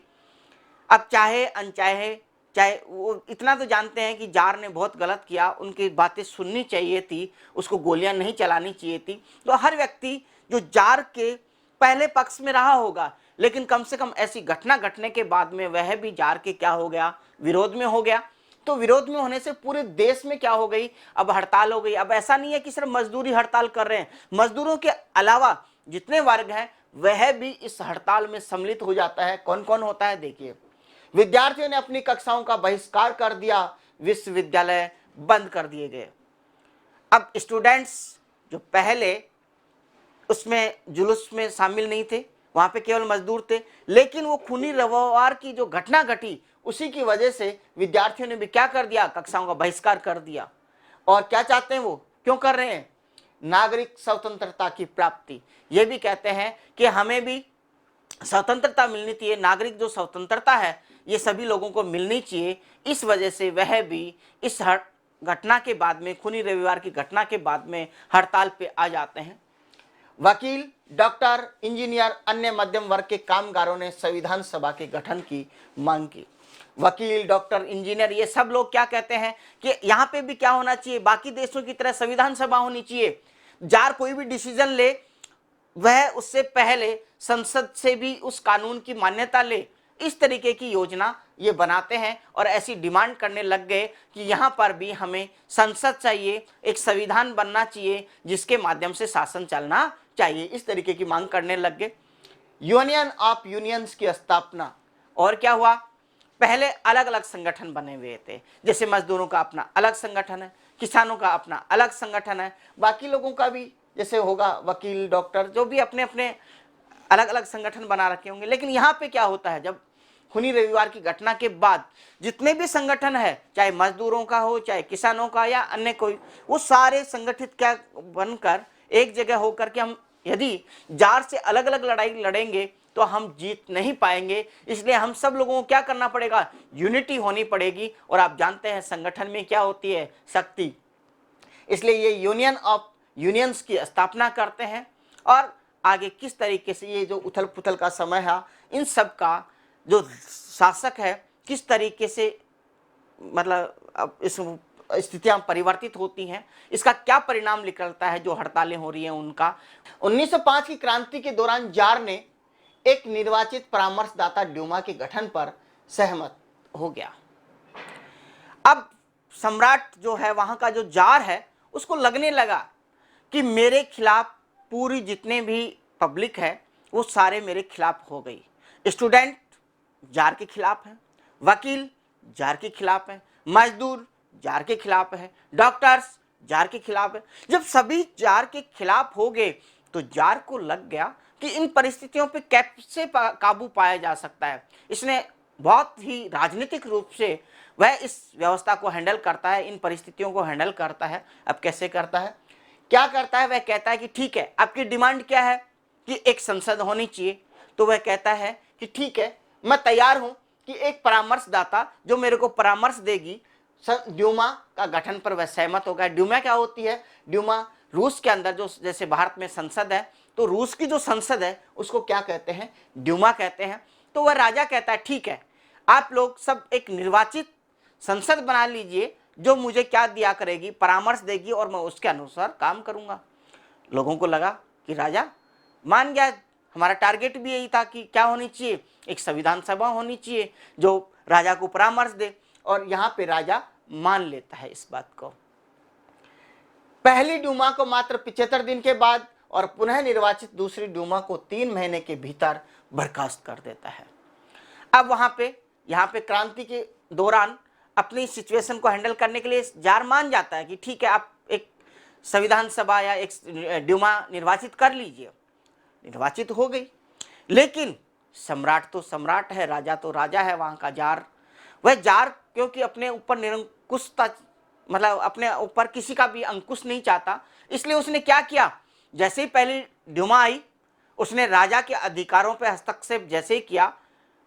अब चाहे अनचाहे, चाहे वो इतना तो जानते हैं कि जार ने बहुत गलत किया, उनकी बातें सुननी चाहिए थी, उसको गोलियां नहीं चलानी चाहिए थी। तो हर व्यक्ति जो जार के पहले पक्ष में रहा होगा, लेकिन कम से कम ऐसी घटना घटने के बाद में वह भी जार के क्या हो गया? विरोध में हो गया। तो विरोध में होने से पूरे देश में क्या हो गई? अब हड़ताल हो गई। अब ऐसा नहीं है कि सिर्फ मजदूरी हड़ताल कर रहे हैं, मजदूरों के अलावा जितने वर्ग हैं वह भी इस हड़ताल में सम्मिलित हो जाता है। कौन कौन होता है? देखिए, विद्यार्थियों ने अपनी कक्षाओं का बहिष्कार कर दिया, विश्वविद्यालय बंद कर दिए गए। अब स्टूडेंट्स जो पहले उसमें जुलूस में शामिल नहीं थे, वहां पे केवल मजदूर थे, लेकिन वो खूनी रविवार की जो घटना घटी उसी की वजह से विद्यार्थियों ने भी क्या कर दिया? कक्षाओं का बहिष्कार कर दिया। और क्या चाहते हैं वो? क्यों कर रहे हैं? नागरिक स्वतंत्रता की प्राप्ति। ये भी कहते हैं कि हमें भी स्वतंत्रता मिलनी चाहिए, नागरिक जो स्वतंत्रता है ये सभी लोगों को मिलनी चाहिए। इस वजह से वह भी इस घटना के बाद में, खूनी रविवार की घटना के बाद में हड़ताल पे आ जाते हैं। वकील, डॉक्टर, इंजीनियर, अन्य मध्यम वर्ग के कामगारों ने संविधान सभा के गठन की मांग की। वकील, डॉक्टर, इंजीनियर, ये सब लोग क्या कहते हैं कि यहाँ पे भी क्या होना चाहिए, बाकी देशों की तरह संविधान सभा होनी चाहिए। जार कोई भी डिसीजन ले वह उससे पहले संसद से भी उस कानून की मान्यता ले, इस तरीके की योजना ये बनाते हैं और ऐसी डिमांड करने लग गए कि यहाँ पर भी हमें संसद चाहिए, एक संविधान बनना चाहिए जिसके माध्यम से शासन चलना चाहिए, इस तरीके की मांग करने लग गए। यूनियन ऑफ यूनियंस की स्थापना। और क्या हुआ, पहले अलग अलग संगठन बने हुए थे, जैसे मजदूरों का अपना अलग संगठन है, किसानों का अपना अलग संगठन है, बाकी लोगों का भी जैसे होगा, वकील, डॉक्टर, जो भी अपने अपने अलग अलग संगठन बना रखे होंगे। लेकिन यहाँ पे क्या होता है, जब खूनी रविवार की घटना के बाद जितने भी संगठन है, चाहे मजदूरों का हो, चाहे किसानों का या अन्य कोई, वो सारे संगठित क्या बनकर एक जगह होकर के हम यदि जार से अलग अलग लड़ाई लड़ेंगे तो हम जीत नहीं पाएंगे। इसलिए हम सब लोगों को क्या करना पड़ेगा, यूनिटी होनी पड़ेगी। और आप जानते हैं संगठन में क्या होती है, शक्ति। इसलिए ये यूनियन ऑफ यूनियंस की स्थापना करते हैं। और आगे किस तरीके से ये जो उथल पुथल का समय है, इन सब का जो शासक है किस तरीके से मतलब अब इस स्थितियां परिवर्तित होती हैं, इसका क्या परिणाम निकलता है जो हड़तालें हो रही हैं उनका। 1905 की क्रांति के दौरान जार ने एक निर्वाचित परामर्शदाता ड्यूमा के गठन पर सहमत हो गया। अब सम्राट जो है, वहां का जो जार है, उसको लगने लगा कि मेरे खिलाफ पूरी जितने भी पब्लिक है वो सारे मेरे खिलाफ हो गई। स्टूडेंट जार के खिलाफ है, वकील जार के खिलाफ है, मजदूर जार के खिलाफ है, डॉक्टर्स जार के खिलाफ है। जब सभी जार के खिलाफ हो गए तो जार को लग गया कि इन परिस्थितियों पे कैसे काबू पाया जा सकता है। इसने बहुत ही राजनीतिक रूप से वह इस व्यवस्था को हैंडल करता है, इन परिस्थितियों को हैंडल करता है। अब कैसे करता है, क्या करता है, वह कहता है कि ठीक है, आपकी डिमांड क्या है कि एक संसद होनी चाहिए। तो वह कहता है कि ठीक है, मैं तैयार हूं कि एक परामर्शदाता जो मेरे को परामर्श देगी, ड्यूमा का गठन पर वह सहमत होगा। ड्यूमा क्या होती है, ड्यूमा रूस के अंदर जो जैसे भारत में संसद है, तो रूस की जो संसद है उसको क्या कहते हैं, ड्यूमा कहते हैं। तो वह राजा कहता है ठीक है, आप लोग सब एक निर्वाचित संसद बना लीजिए जो मुझे क्या दिया करेगी, परामर्श देगी और मैं उसके अनुसार काम करूंगा। लोगों को लगा कि राजा मान गया, हमारा टारगेट भी यही था कि क्या होनी चाहिए, एक संविधान सभा होनी चाहिए जो राजा को परामर्श दे। और यहाँ पे राजा मान लेता है इस बात को। पहली ड्यूमा को मात्र 75 दिन के बाद और पुनः निर्वाचित दूसरी ड्यूमा को 3 महीने के भीतर बर्खास्त कर देता है। अब यहाँ पे क्रांति के दौरान अपनी सिचुएशन को हैंडल करने के लिए जार मान जाता है कि ठीक है, आप एक संविधान सभा या एक ड्यूमा निर्वाचित कर लीजिए। निर्वाचित हो गई, लेकिन सम्राट तो सम्राट है, राजा तो राजा है, वहां का जार। वह जार क्योंकि अपने ऊपर निरंकुशता, मतलब अपने ऊपर किसी का भी अंकुश नहीं चाहता, इसलिए उसने क्या किया, जैसे ही पहली ड्यूमा आई उसने राजा के अधिकारों पर हस्तक्षेप जैसे ही किया,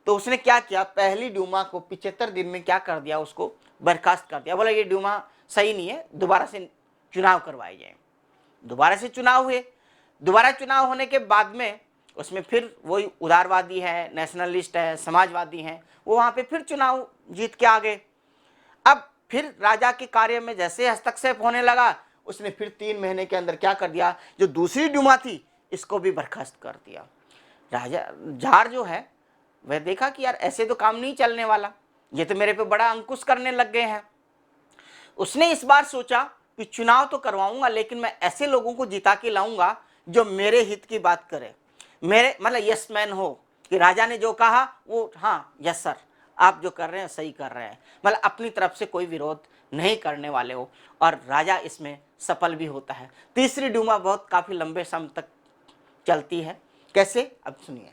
तो उसने क्या किया, पहली ड्यूमा को 75 दिन में क्या कर दिया, उसको बर्खास्त कर दिया। बोला ये ड्यूमा सही नहीं है, दोबारा से चुनाव करवाए जाए। दोबारा से चुनाव हुए। दोबारा चुनाव होने के बाद में उसमें फिर वही उदारवादी है, नेशनलिस्ट है, समाजवादी हैं, वो वहाँ पे फिर चुनाव जीत के आ गए। अब फिर राजा के कार्य में जैसे हस्तक्षेप होने लगा, उसने फिर 3 महीने के अंदर क्या कर दिया, जो दूसरी ड्यूमा थी इसको भी बर्खास्त कर दिया। राजा जार जो है वह देखा कि यार ऐसे तो काम नहीं चलने वाला, ये तो मेरे पे बड़ा अंकुश करने लग गए हैं। उसने इस बार सोचा कि चुनाव तो करवाऊंगा, लेकिन मैं ऐसे लोगों को जिता के लाऊंगा जो मेरे हित की बात करे, मेरे मतलब यस मैन हो, कि राजा ने जो कहा वो हाँ यस सर, आप जो कर रहे हैं सही कर रहे हैं, मतलब अपनी तरफ से कोई विरोध नहीं करने वाले हो। और राजा इसमें सफल भी होता है। तीसरी ड्यूमा बहुत काफी लंबे समय तक चलती है। कैसे, अब सुनिए।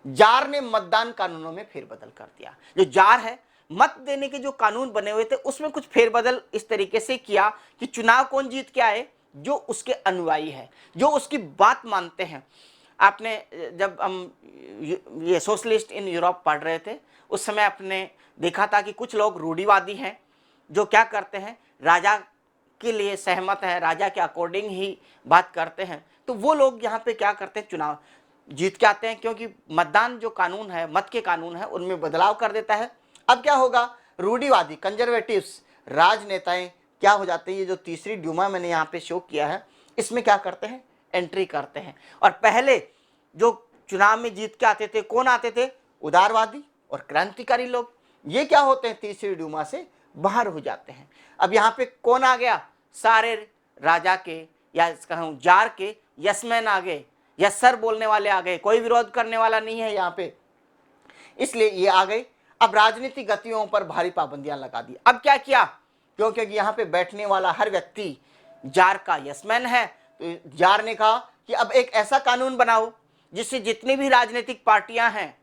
जार ने मतदान कानूनों में फेरबदल कर दिया। जो जार है, मत देने के जो कानून बने हुए थे उसमें कुछ फेरबदल इस तरीके से किया कि चुनाव कौन जीत के आए, जो उसके अनुयायी है, जो उसकी बात मानते हैं। आपने जब हम ये सोशलिस्ट इन यूरोप पढ़ रहे थे उस समय आपने देखा था कि कुछ लोग रूढ़िवादी हैं जो क्या करते हैं, राजा के लिए सहमत है, राजा के अकॉर्डिंग ही बात करते हैं। तो वो लोग यहाँ पे क्या करते हैं, चुनाव जीत के आते हैं, क्योंकि मतदान जो कानून है, मत के कानून है, उनमें बदलाव कर देता है। अब क्या होगा, रूढ़िवादी कंजर्वेटिव्स राजनेताएं क्या हो जाते हैं, ये जो तीसरी ड्यूमा मैंने यहाँ पे शो किया है इसमें क्या करते हैं, एंट्री करते हैं। और पहले जो चुनाव में जीत के आते थे, कौन आते थे, उदारवादी और क्रांतिकारी लोग, ये क्या होते हैं, तीसरी ड्यूमा से बाहर हो जाते हैं। अब यहाँ पे कौन आ गया, सारे राजा के या कहूँ जार के यसमैन आ गए, यस सर बोलने वाले आ गए, कोई विरोध करने वाला नहीं है यहाँ पे, इसलिए ये आ गई। अब राजनीतिक गतियों पर भारी पाबंदियां लगा दी। अब क्या किया, क्योंकि यहाँ पे बैठने वाला हर व्यक्ति जार का यसमैन है, तो जार ने कहा कि अब एक ऐसा कानून बनाओ जिससे जितनी भी राजनीतिक पार्टियां हैं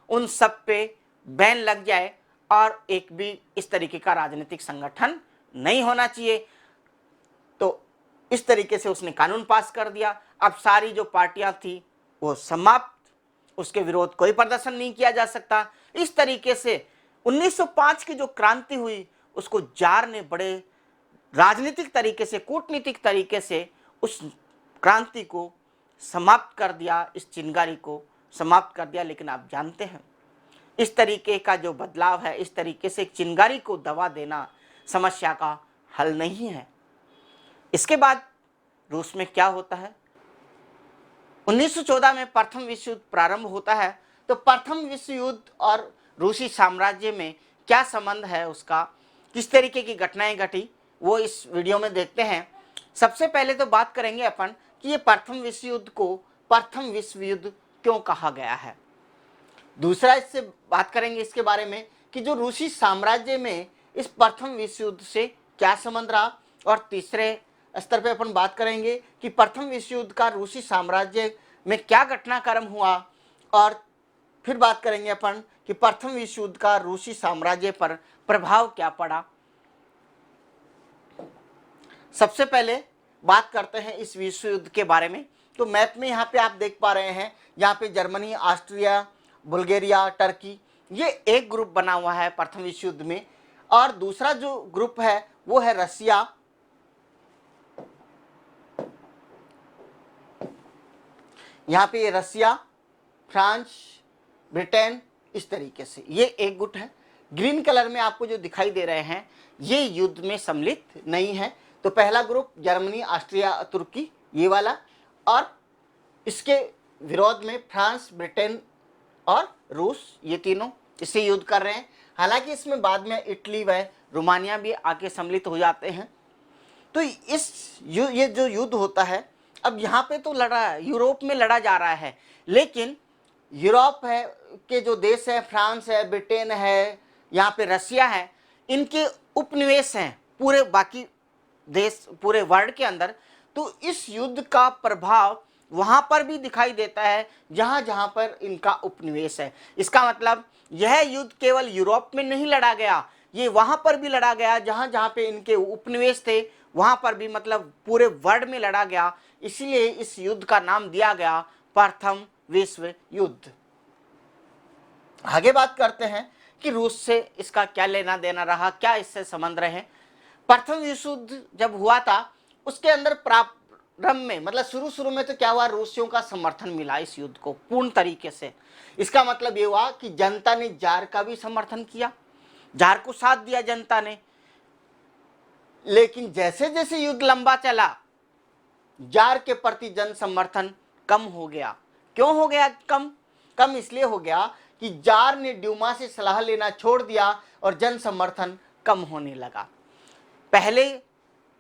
उन सब पे बैन लग जाए और एक भी इस तरीके का राजनीतिक संगठन नहीं होना चाहिए। तो इस तरीके से उसने कानून पास कर दिया। अब सारी जो पार्टियां थी वो समाप्त, उसके विरोध कोई प्रदर्शन नहीं किया जा सकता। इस तरीके से 1905 की जो क्रांति हुई उसको जार ने बड़े राजनीतिक तरीके से, कूटनीतिक तरीके से उस क्रांति को समाप्त कर दिया, इस चिंगारी को समाप्त कर दिया। लेकिन आप जानते हैं इस तरीके का जो बदलाव है, इस तरीके से चिंगारी को दबा देना समस्या का हल नहीं है। इसके बाद रूस में क्या होता है, 1914 में प्रथम विश्व युद्ध प्रारंभ होता है। तो प्रथम विश्व युद्ध और रूसी साम्राज्य में क्या संबंध है, उसका किस तरीके की घटनाएं घटी, वो इस वीडियो में देखते हैं। सबसे पहले तो बात करेंगे अपन कि ये प्रथम विश्व युद्ध को प्रथम विश्व युद्ध क्यों कहा गया है। दूसरा इससे बात करेंगे इसके बारे में कि जो रूसी साम्राज्य में इस प्रथम विश्व युद्ध से क्या संबंध रहा। और तीसरे स्तर पे अपन बात करेंगे कि प्रथम विश्व युद्ध का रूसी साम्राज्य में क्या घटनाक्रम हुआ। और फिर बात करेंगे अपन कि प्रथम विश्व युद्ध का रूसी साम्राज्य पर प्रभाव क्या पड़ा। सबसे पहले बात करते हैं इस विश्व युद्ध के बारे में। तो मैप में यहाँ पे आप देख पा रहे हैं, यहाँ पे जर्मनी, ऑस्ट्रिया, बुल्गारिया, टर्की, ये एक ग्रुप बना हुआ है प्रथम विश्व युद्ध में। और दूसरा जो ग्रुप है वो है रसिया, यहाँ पे ये रसिया, फ्रांस, ब्रिटेन, इस तरीके से ये एक गुट है। ग्रीन कलर में आपको जो दिखाई दे रहे हैं ये युद्ध में सम्मिलित नहीं है। तो पहला ग्रुप जर्मनी, ऑस्ट्रिया, तुर्की, ये वाला, और इसके विरोध में फ्रांस, ब्रिटेन और रूस, ये तीनों इससे युद्ध कर रहे हैं। हालांकि इसमें बाद में इटली व रोमानिया भी आके सम्मिलित हो जाते हैं। तो ये जो युद्ध होता है, अब यहाँ पे तो लड़ा यूरोप में लड़ा जा रहा है, लेकिन यूरोप है के जो देश है, फ्रांस है, ब्रिटेन है, यहाँ पे रसिया है, इनके उपनिवेश हैं पूरे बाकी देश, पूरे वर्ल्ड के अंदर। तो इस युद्ध का प्रभाव वहाँ पर भी दिखाई देता है जहाँ जहाँ पर इनका उपनिवेश है। इसका मतलब यह युद्ध केवल यूरोप में नहीं लड़ा गया, ये वहाँ पर भी लड़ा गया जहाँ जहाँ पे इनके उपनिवेश थे, वहाँ पर भी, मतलब पूरे वर्ल्ड में लड़ा गया। इसलिए इस युद्ध का नाम दिया गया प्रथम विश्व युद्ध। आगे बात करते हैं कि रूस से इसका क्या लेना देना रहा, क्या इससे संबंध रहे। प्रथम विश्व युद्ध जब हुआ था उसके अंदर प्रारंभ में, मतलब शुरू में तो क्या हुआ, रूसियों का समर्थन मिला इस युद्ध को पूर्ण तरीके से। इसका मतलब ये हुआ कि जनता ने जार का भी समर्थन किया, जार को साथ दिया जनता ने। लेकिन जैसे जैसे युद्ध लंबा चला जार के प्रति जन समर्थन कम हो गया। क्यों हो गया कम इसलिए हो गया कि जार ने ड्यूमा से सलाह लेना छोड़ दिया और जन समर्थन कम होने लगा। पहले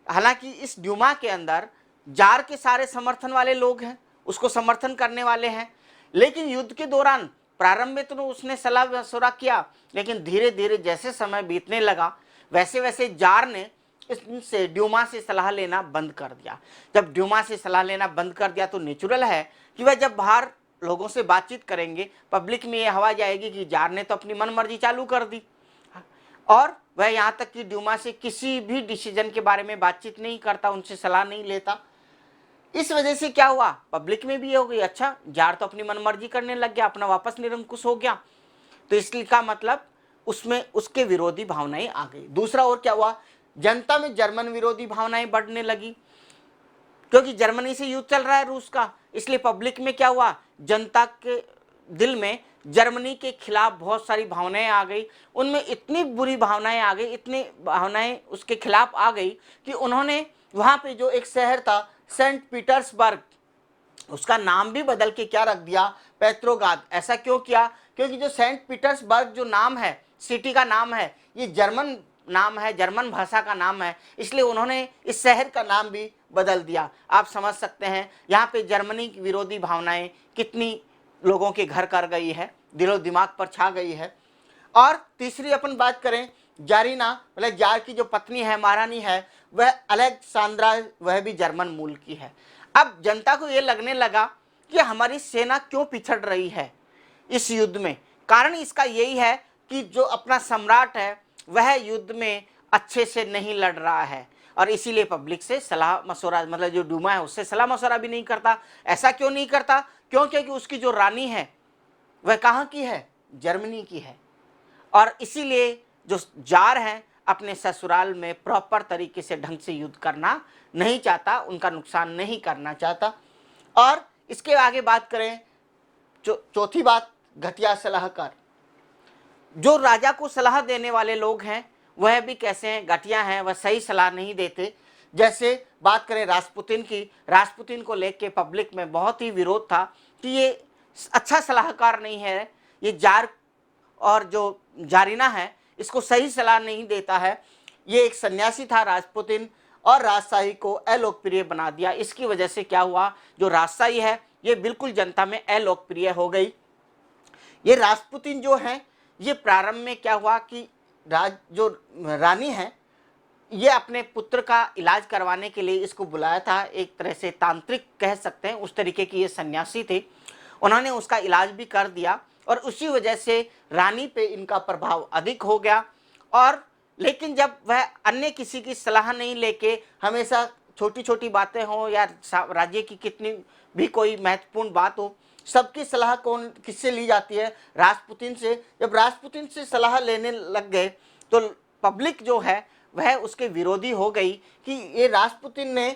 हालांकि इस ड्यूमा के अंदर जार के सारे समर्थन वाले लोग हैं, उसको समर्थन करने वाले हैं, लेकिन युद्ध के दौरान प्रारंभ में तो उसने सलाह मशवरा किया, लेकिन धीरे धीरे जैसे समय बीतने लगा वैसे वैसे जार ने इससे ड्यूमा से सलाह लेना बंद कर दिया। जब ड्यूमा से सलाह लेना बंद कर दिया तो नेचुरल है कि वह जब बाहर लोगों से बातचीत करेंगे, पब्लिक में ये हवा जाएगी कि जार ने तो अपनी मनमर्जी चालू कर दी और वह यहाँ तक कि ड्यूमा से किसी भी डिसीजन के बारे में बातचीत नहीं करता, उनसे सलाह नहीं लेता। इस वजह से क्या हुआ, पब्लिक में भी ये हो गई, अच्छा जार तो अपनी मनमर्जी करने लग गया, अपना वापस निरंकुश हो गया, तो इसलिए का मतलब उसमें उसके विरोधी भावनाएं आ गई। दूसरा और क्या हुआ, जनता में जर्मन विरोधी भावनाएं बढ़ने लगी, क्योंकि जर्मनी से युद्ध चल रहा है रूस का, इसलिए पब्लिक में क्या हुआ, जनता के दिल में जर्मनी के खिलाफ बहुत सारी भावनाएं आ गई। उनमें इतनी बुरी भावनाएं आ गई, इतनी भावनाएं उसके खिलाफ आ गई कि उन्होंने वहां पे जो एक शहर था सेंट पीटर्सबर्ग, उसका नाम भी बदल के क्या रख दिया, पेट्रोग्राद। ऐसा क्यों किया, क्योंकि जो सेंट पीटर्सबर्ग जो नाम है, सिटी का नाम है, ये जर्मन नाम है, जर्मन भाषा का नाम है, इसलिए उन्होंने इस शहर का नाम भी बदल दिया। आप समझ सकते हैं यहाँ पे जर्मनी की विरोधी भावनाएं कितनी लोगों के घर कर गई है, दिलो दिमाग पर छा गई है। और तीसरी अपन बात करें, जारीना मतलब जार की जो पत्नी है, महारानी है, वह अलेक्सांद्रा, वह भी जर्मन मूल की है। अब जनता को ये लगने लगा कि हमारी सेना क्यों पिछड़ रही है इस युद्ध में, कारण इसका यही है कि जो अपना सम्राट है वह युद्ध में अच्छे से नहीं लड़ रहा है, और इसीलिए पब्लिक से सलाह मशवरा, मतलब जो डूमा है उससे सलाह मशवरा भी नहीं करता। ऐसा क्यों नहीं करता, क्योंकि उसकी जो रानी है वह कहाँ की है, जर्मनी की है, और इसीलिए जो जार हैं अपने ससुराल में प्रॉपर तरीके से ढंग से युद्ध करना नहीं चाहता, उनका नुकसान नहीं करना चाहता। और इसके आगे बात करें, चौथी बात, घटिया सलाहकार। जो राजा को सलाह देने वाले लोग हैं वह भी कैसे हैं, घटिया हैं, वह सही सलाह नहीं देते। जैसे बात करें रासपुतिन की, रासपुतिन को लेके पब्लिक में बहुत ही विरोध था कि ये अच्छा सलाहकार नहीं है, ये जार और जो जारीना है इसको सही सलाह नहीं देता है। ये एक सन्यासी था रासपुतिन, और राजशाही को अलोकप्रिय बना दिया। इसकी वजह से क्या हुआ, जो राजशाही है ये बिल्कुल जनता में अलोकप्रिय हो गई। ये रासपुतिन जो है, ये प्रारंभ में क्या हुआ कि जो रानी है, ये अपने पुत्र का इलाज करवाने के लिए इसको बुलाया था, एक तरह से तांत्रिक कह सकते हैं, उस तरीके की ये सन्यासी थे। उन्होंने उसका इलाज भी कर दिया, और उसी वजह से रानी पे इनका प्रभाव अधिक हो गया। और लेकिन जब वह अन्य किसी की सलाह नहीं लेके, हमेशा छोटी छोटी बातें हो या राज्य की कितनी भी कोई महत्वपूर्ण बात हो, सबकी सलाह कौन किससे ली जाती है, रासपुतिन से। जब रासपुतिन से सलाह लेने लग गए तो पब्लिक जो है वह उसके विरोधी हो गई कि ये रासपुतिन ने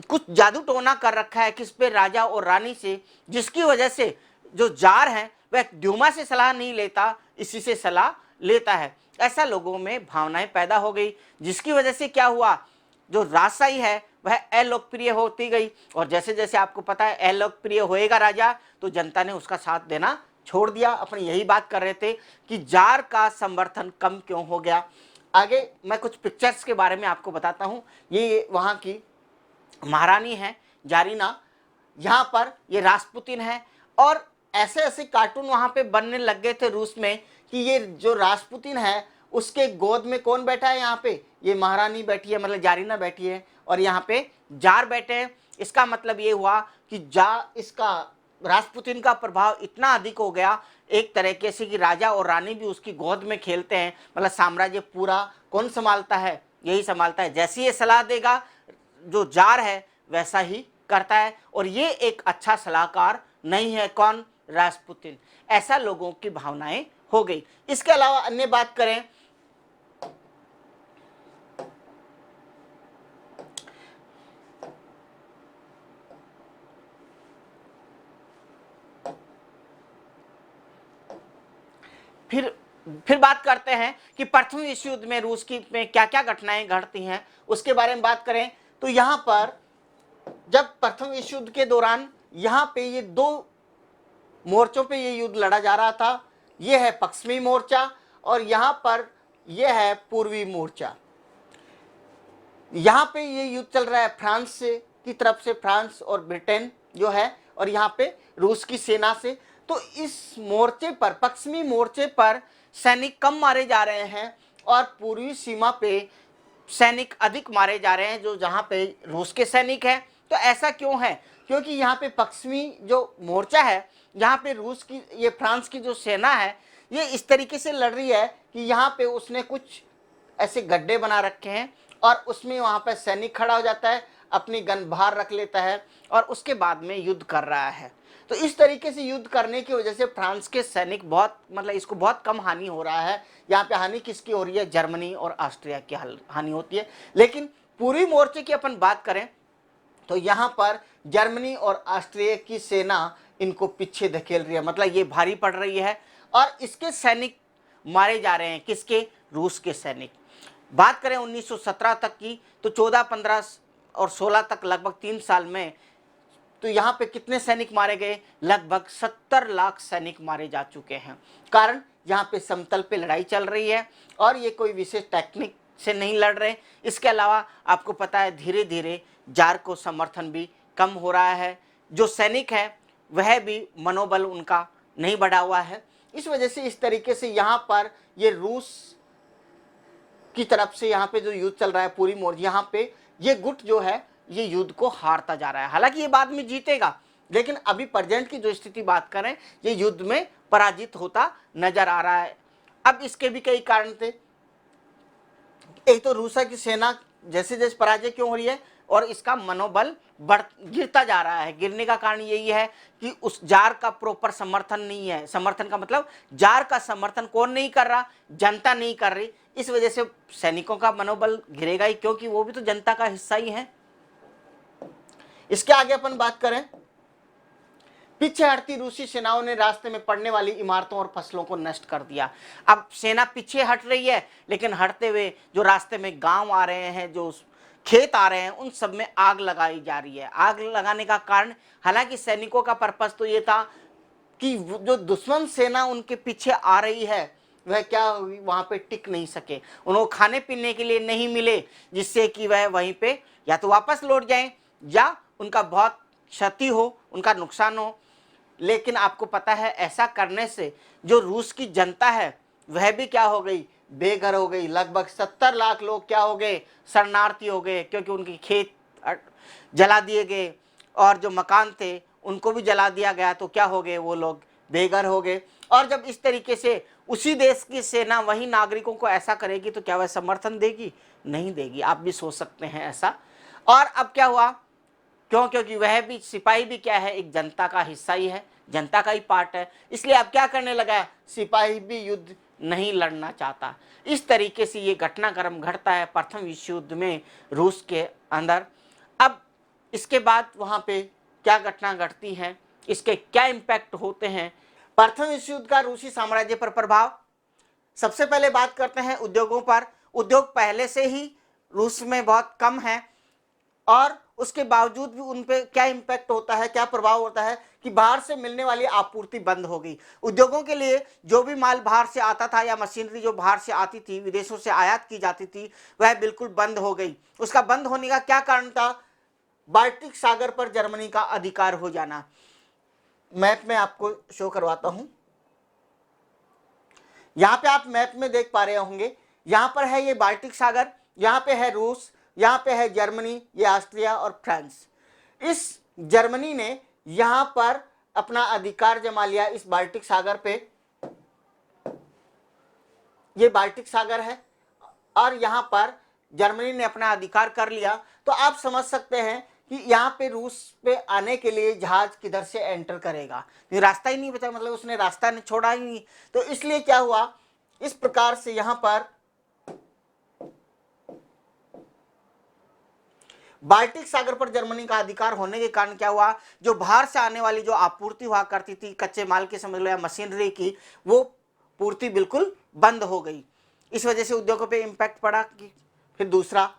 कुछ जादू टोना कर रखा है किस पे, राजा और रानी से, जिसकी वजह से जो जार है वह ड्यूमा से सलाह नहीं लेता, इसी से सलाह लेता है। ऐसा लोगों में भावनाएं पैदा हो गई, जिसकी वजह से क्या हुआ, जो राजशाही है वह अलोकप्रिय होती गई। और जैसे जैसे आपको पता है अलोकप्रिय होएगा राजा, तो जनता ने उसका साथ देना छोड़ दिया। अपन यही बात कर रहे थे कि जार का समर्थन कम क्यों हो गया। आगे मैं कुछ पिक्चर्स के बारे में आपको बताता हूँ। ये वहाँ की महारानी है जारीना, यहाँ पर ये रासपुतिन है, और ऐसे ऐसे कार्टून वहाँ पे बनने लग गए थे रूस में कि ये जो रासपुतिन है उसके गोद में कौन बैठा है, यहाँ पे ये महारानी बैठी है, मतलब जारीना बैठी है, और यहाँ पे जार बैठे हैं। इसका मतलब ये हुआ कि इसका रासपुतिन का प्रभाव इतना अधिक हो गया एक तरीके से कि राजा और रानी भी उसकी गोद में खेलते हैं, मतलब साम्राज्य पूरा कौन संभालता है, यही संभालता है। जैसी ये सलाह देगा जो जार है वैसा ही करता है, और ये एक अच्छा सलाहकार नहीं है। कौन, रासपुतिन। ऐसा लोगों की भावनाएं हो गई। इसके अलावा अन्य बात करें, फिर बात करते हैं कि प्रथम विश्व युद्ध में रूस की में क्या क्या घटनाएं घटती हैं, उसके बारे में बात करें तो यहाँ पर जब प्रथम विश्व युद्ध के दौरान यहाँ पे ये दो मोर्चों पे ये युद्ध लड़ा जा रहा था। ये है पश्चिमी मोर्चा और यहाँ पर यह है पूर्वी मोर्चा। यहाँ पे ये युद्ध चल रहा है फ्रांस से की तरफ से, फ्रांस और ब्रिटेन जो है, और यहाँ पे रूस की सेना से। तो इस मोर्चे पर, पश्चिमी मोर्चे पर सैनिक कम मारे जा रहे हैं और पूर्वी सीमा पे सैनिक अधिक मारे जा रहे हैं, जो जहाँ पे रूस के सैनिक हैं। तो ऐसा क्यों है, क्योंकि यहाँ पे पश्चिमी जो मोर्चा है, यहाँ पे रूस की, ये फ्रांस की जो सेना है, ये इस तरीके से लड़ रही है कि यहाँ पे उसने कुछ ऐसे गड्ढे बना रखे हैं और उसमें वहां पर सैनिक खड़ा हो जाता है, अपनी गन बाहर रख लेता है और उसके बाद में युद्ध कर रहा है। तो इस तरीके से युद्ध करने की वजह से फ्रांस के सैनिक बहुत मतलब इसको बहुत कम हानि हो रहा है। यहाँ पे हानि किसकी हो रही है? जर्मनी और ऑस्ट्रिया की हानि होती है। लेकिन पूरी मोर्चे की अपन बात करें तो यहाँ पर जर्मनी और ऑस्ट्रिया की सेना इनको पीछे धकेल रही है, मतलब ये भारी पड़ रही है और इसके सैनिक मारे जा रहे हैं। किसके? रूस के सैनिक। बात करें 1917 तक की तो 14, 15 और 16 तक लगभग 3 साल में तो यहाँ पे कितने सैनिक मारे गए? लगभग 70 लाख सैनिक मारे जा चुके हैं। कारण यहाँ पे समतल पे लड़ाई चल रही है और ये कोई विशेष टेक्निक से नहीं लड़ रहे। इसके अलावा आपको पता है धीरे धीरे जार को समर्थन भी कम हो रहा है, जो सैनिक है वह भी मनोबल उनका नहीं बढ़ा हुआ है। इस वजह से इस तरीके से यहाँ पर ये रूस की तरफ से यहाँ पे जो युद्ध चल रहा है पूरी मोर्चे, यहाँ पे ये गुट जो है ये युद्ध को हारता जा रहा है। हालांकि ये बाद में जीतेगा, लेकिन अभी प्रेजेंट की जो स्थिति बात करें ये युद्ध में पराजित होता नजर आ रहा है। अब इसके भी कई कारण थे। एक तो रूस की सेना जैसे जैसे पराजय क्यों हो रही है और इसका मनोबल गिरता जा रहा है। गिरने का कारण यही है कि उस जार का प्रॉपर समर्थन नहीं है। समर्थन का मतलब जार का समर्थन कौन नहीं कर रहा? जनता नहीं कर रही। इस वजह से सैनिकों का मनोबल गिरेगा ही, क्योंकि वो भी तो जनता का हिस्सा ही है। इसके आगे अपन बात करें, पीछे हटती रूसी सेनाओं ने रास्ते में पड़ने वाली इमारतों और फसलों को नष्ट कर दिया। अब सेना पीछे हट रही है, लेकिन हटते हुए जो रास्ते में गांव आ रहे हैं, जो खेत आ रहे हैं, उन सब में आग लगाई जा रही है। आग लगाने का कारण, हालांकि सैनिकों का पर्पस तो ये था कि जो दुश्मन सेना उनके पीछे आ रही है वह क्या वहां पे टिक नहीं सके, उन्हें खाने पीने के लिए नहीं मिले, जिससे कि वह वहीं पे या तो वापस लौट जाएं या उनका बहुत क्षति हो, उनका नुकसान हो। लेकिन आपको पता है ऐसा करने से जो रूस की जनता है वह भी क्या हो गई? बेघर हो गई। लगभग 70 लाख लोग क्या हो गए? शरणार्थी हो गए, क्योंकि उनके खेत जला दिए गए और जो मकान थे उनको भी जला दिया गया। तो क्या हो गए? वो लोग बेघर हो गए। और जब इस तरीके से उसी देश की सेना वही नागरिकों को ऐसा करेगी तो क्या वह समर्थन देगी? नहीं देगी। आप भी सोच सकते हैं ऐसा। और अब क्या हुआ? क्योंकि वह भी सिपाही भी क्या है? एक जनता का हिस्सा ही है, जनता का ही पार्ट है। इसलिए अब क्या करने लगा है? सिपाही भी युद्ध नहीं लड़ना चाहता। इस तरीके से ये घटनाक्रम घटता है प्रथम विश्व युद्ध में रूस के अंदर। अब इसके बाद वहाँ पे क्या घटना घटती है, इसके क्या इम्पैक्ट होते हैं? प्रथम विश्व युद्ध का रूसी साम्राज्य पर प्रभाव। सबसे पहले बात करते हैं उद्योगों पर। उद्योग पहले से ही रूस में बहुत कम है और उसके बावजूद भी उन पे क्या इम्पैक्ट होता है, क्या प्रभाव होता है कि बाहर से मिलने वाली आपूर्ति बंद हो गई। उद्योगों के लिए जो भी माल बाहर से आता था या मशीनरी जो बाहर से आती थी, विदेशों से आयात की जाती थी, वह बिल्कुल बंद हो गई। उसका बंद होने का क्या कारण था? बाल्टिक सागर पर जर्मनी का अधिकार हो जाना। मैप में आपको शो करवाता हूं। यहां पे आप मैप में देख पा रहे होंगे, यहां पर है ये बाल्टिक सागर, यहां पे है रूस, यहां पे है जर्मनी, ये ऑस्ट्रिया और फ्रांस। इस जर्मनी ने यहां पर अपना अधिकार जमा लिया इस बाल्टिक सागर पे। ये बाल्टिक सागर है और यहां पर जर्मनी ने अपना अधिकार कर लिया। तो आप समझ सकते हैं कि यहाँ पे रूस पे आने के लिए जहाज किधर से एंटर करेगा? ये रास्ता ही नहीं बचा, मतलब उसने रास्ता नहीं छोड़ा ही नहीं। तो इसलिए क्या हुआ, इस प्रकार से यहाँ पर बाल्टिक सागर पर जर्मनी का अधिकार होने के कारण क्या हुआ, जो बाहर से आने वाली जो आपूर्ति हुआ करती थी कच्चे माल की समझ लो या मशीनरी की, वो पूर्ति बिल्कुल बंद हो गई। इस वजह से उद्योगों पे इम्पैक्ट पड़ा। फिर दूसरा,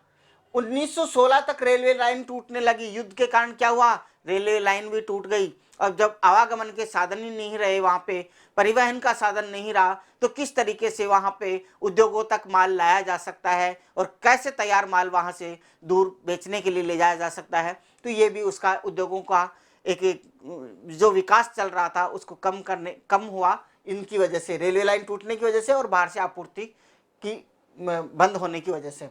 1916 तक रेलवे लाइन टूटने लगी। युद्ध के कारण क्या हुआ? रेलवे लाइन भी टूट गई। और जब आवागमन के साधन ही नहीं रहे, वहां पे परिवहन का साधन नहीं रहा, तो किस तरीके से वहां पे उद्योगों तक माल लाया जा सकता है और कैसे तैयार माल वहां से दूर बेचने के लिए ले जाया जा सकता है? तो ये भी उसका उद्योगों का एक जो विकास चल रहा था उसको कम हुआ इनकी वजह से, रेलवे लाइन टूटने की वजह से और बाहर से आपूर्ति की बंद होने की वजह से।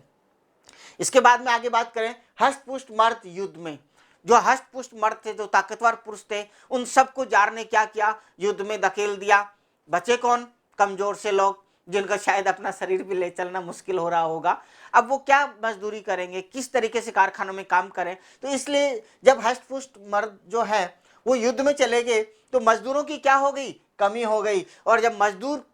इसके बाद में आगे बात करें, हष्ट-पुष्ट मर्द युद्ध में। जो हष्ट-पुष्ट मर्द थे, जो ताकतवर पुरुष थे, उन सबको जार ने क्या किया? युद्ध में धकेल दिया। बचे कौन? कमजोर से लोग, जिनका शायद अपना शरीर भी ले चलना मुश्किल हो रहा होगा। अब वो क्या मजदूरी करेंगे, किस तरीके से कारखानों में काम करें। तो इसलिए जब हष्ट पुष्ट मर्द जो है वो युद्ध में चले गए तो मजदूरों की क्या हो गई, कमी हो गई। और जब मजदूर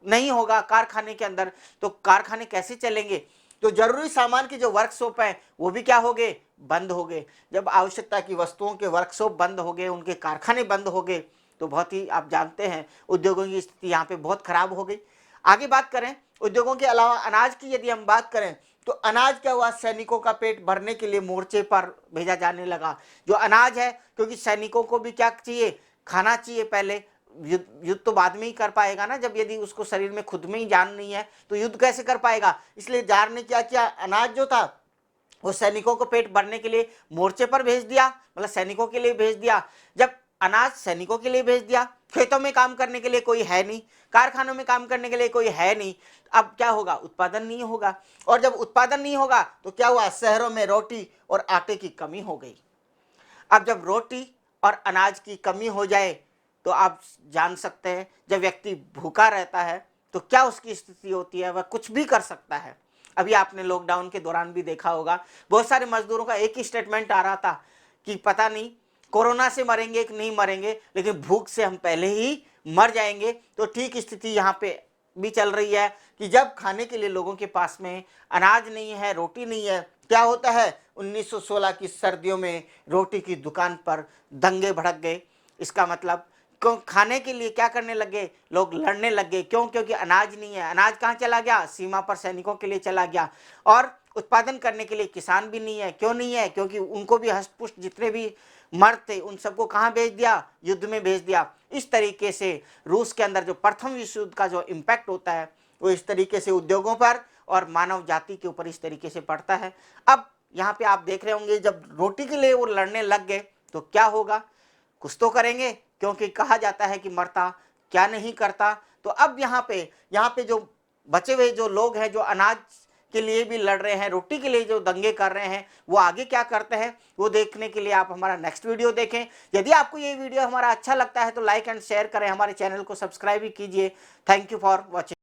नहीं होगा कारखाने के अंदर तो कारखाने कैसे चलेंगे। तो जरूरी सामान के जो वर्कशॉप हैं वो भी क्या हो गए, बंद हो गए। जब आवश्यकता की वस्तुओं के वर्कशॉप बंद हो गए, उनके कारखाने बंद हो गए, तो बहुत ही आप जानते हैं उद्योगों की स्थिति यहाँ पे बहुत खराब हो गई। आगे बात करें उद्योगों के अलावा अनाज की यदि हम बात करें तो अनाज क्या हुआ, सैनिकों का पेट भरने के लिए मोर्चे पर भेजा जाने लगा। जो अनाज है, क्योंकि सैनिकों को भी क्या चाहिए, खाना चाहिए। पहले युद्ध तो बाद में ही कर पाएगा ना, जब यदि उसको शरीर में खुद में ही जान नहीं है तो युद्ध कैसे कर पाएगा। इसलिए जार ने क्या किया, अनाज जो था वो सैनिकों को पेट भरने के लिए मोर्चे पर भेज दिया, मतलब सैनिकों के लिए भेज दिया। जब अनाज सैनिकों के लिए भेज दिया, खेतों में काम करने के लिए कोई है नहीं, कारखानों में काम करने के लिए कोई है नहीं, अब क्या होगा, उत्पादन नहीं होगा। और जब उत्पादन नहीं होगा तो क्या हुआ, शहरों में रोटी और आटे की कमी हो गई। अब जब रोटी और अनाज की कमी हो जाए तो आप जान सकते हैं जब व्यक्ति भूखा रहता है तो क्या उसकी स्थिति होती है, वह कुछ भी कर सकता है। अभी आपने लॉकडाउन के दौरान भी देखा होगा, बहुत सारे मजदूरों का एक ही स्टेटमेंट आ रहा था कि पता नहीं कोरोना से मरेंगे कि नहीं मरेंगे, लेकिन भूख से हम पहले ही मर जाएंगे। तो ठीक स्थिति यहाँ पे भी चल रही है कि जब खाने के लिए लोगों के पास में अनाज नहीं है, रोटी नहीं है, क्या होता है, 1916 की सर्दियों में रोटी की दुकान पर दंगे भड़क गए। इसका मतलब क्यों, खाने के लिए क्या करने लगे, लोग लड़ने लग गए। क्यों, क्योंकि अनाज नहीं है। अनाज कहाँ चला गया, सीमा पर सैनिकों के लिए चला गया। और उत्पादन करने के लिए किसान भी नहीं है। क्यों नहीं है, क्योंकि उनको भी हष्टपुष्ट जितने भी मर्द थे उन सबको कहाँ भेज दिया, युद्ध में भेज दिया। इस तरीके से रूस के अंदर जो प्रथम विश्व युद्ध का जो इम्पैक्ट होता है वो इस तरीके से उद्योगों पर और मानव जाति के ऊपर इस तरीके से पड़ता है। अब यहाँ पे आप देख रहे होंगे जब रोटी के लिए वो लड़ने लग गए तो क्या होगा, कुछ तो करेंगे, क्योंकि कहा जाता है कि मरता क्या नहीं करता। तो अब यहाँ पे जो बचे हुए जो लोग हैं, जो अनाज के लिए भी लड़ रहे हैं, रोटी के लिए जो दंगे कर रहे हैं, वो आगे क्या करते हैं वो देखने के लिए आप हमारा नेक्स्ट वीडियो देखें। यदि आपको ये वीडियो हमारा अच्छा लगता है तो लाइक एंड शेयर करें, हमारे चैनल को सब्सक्राइब भी कीजिए। Thank you for watching.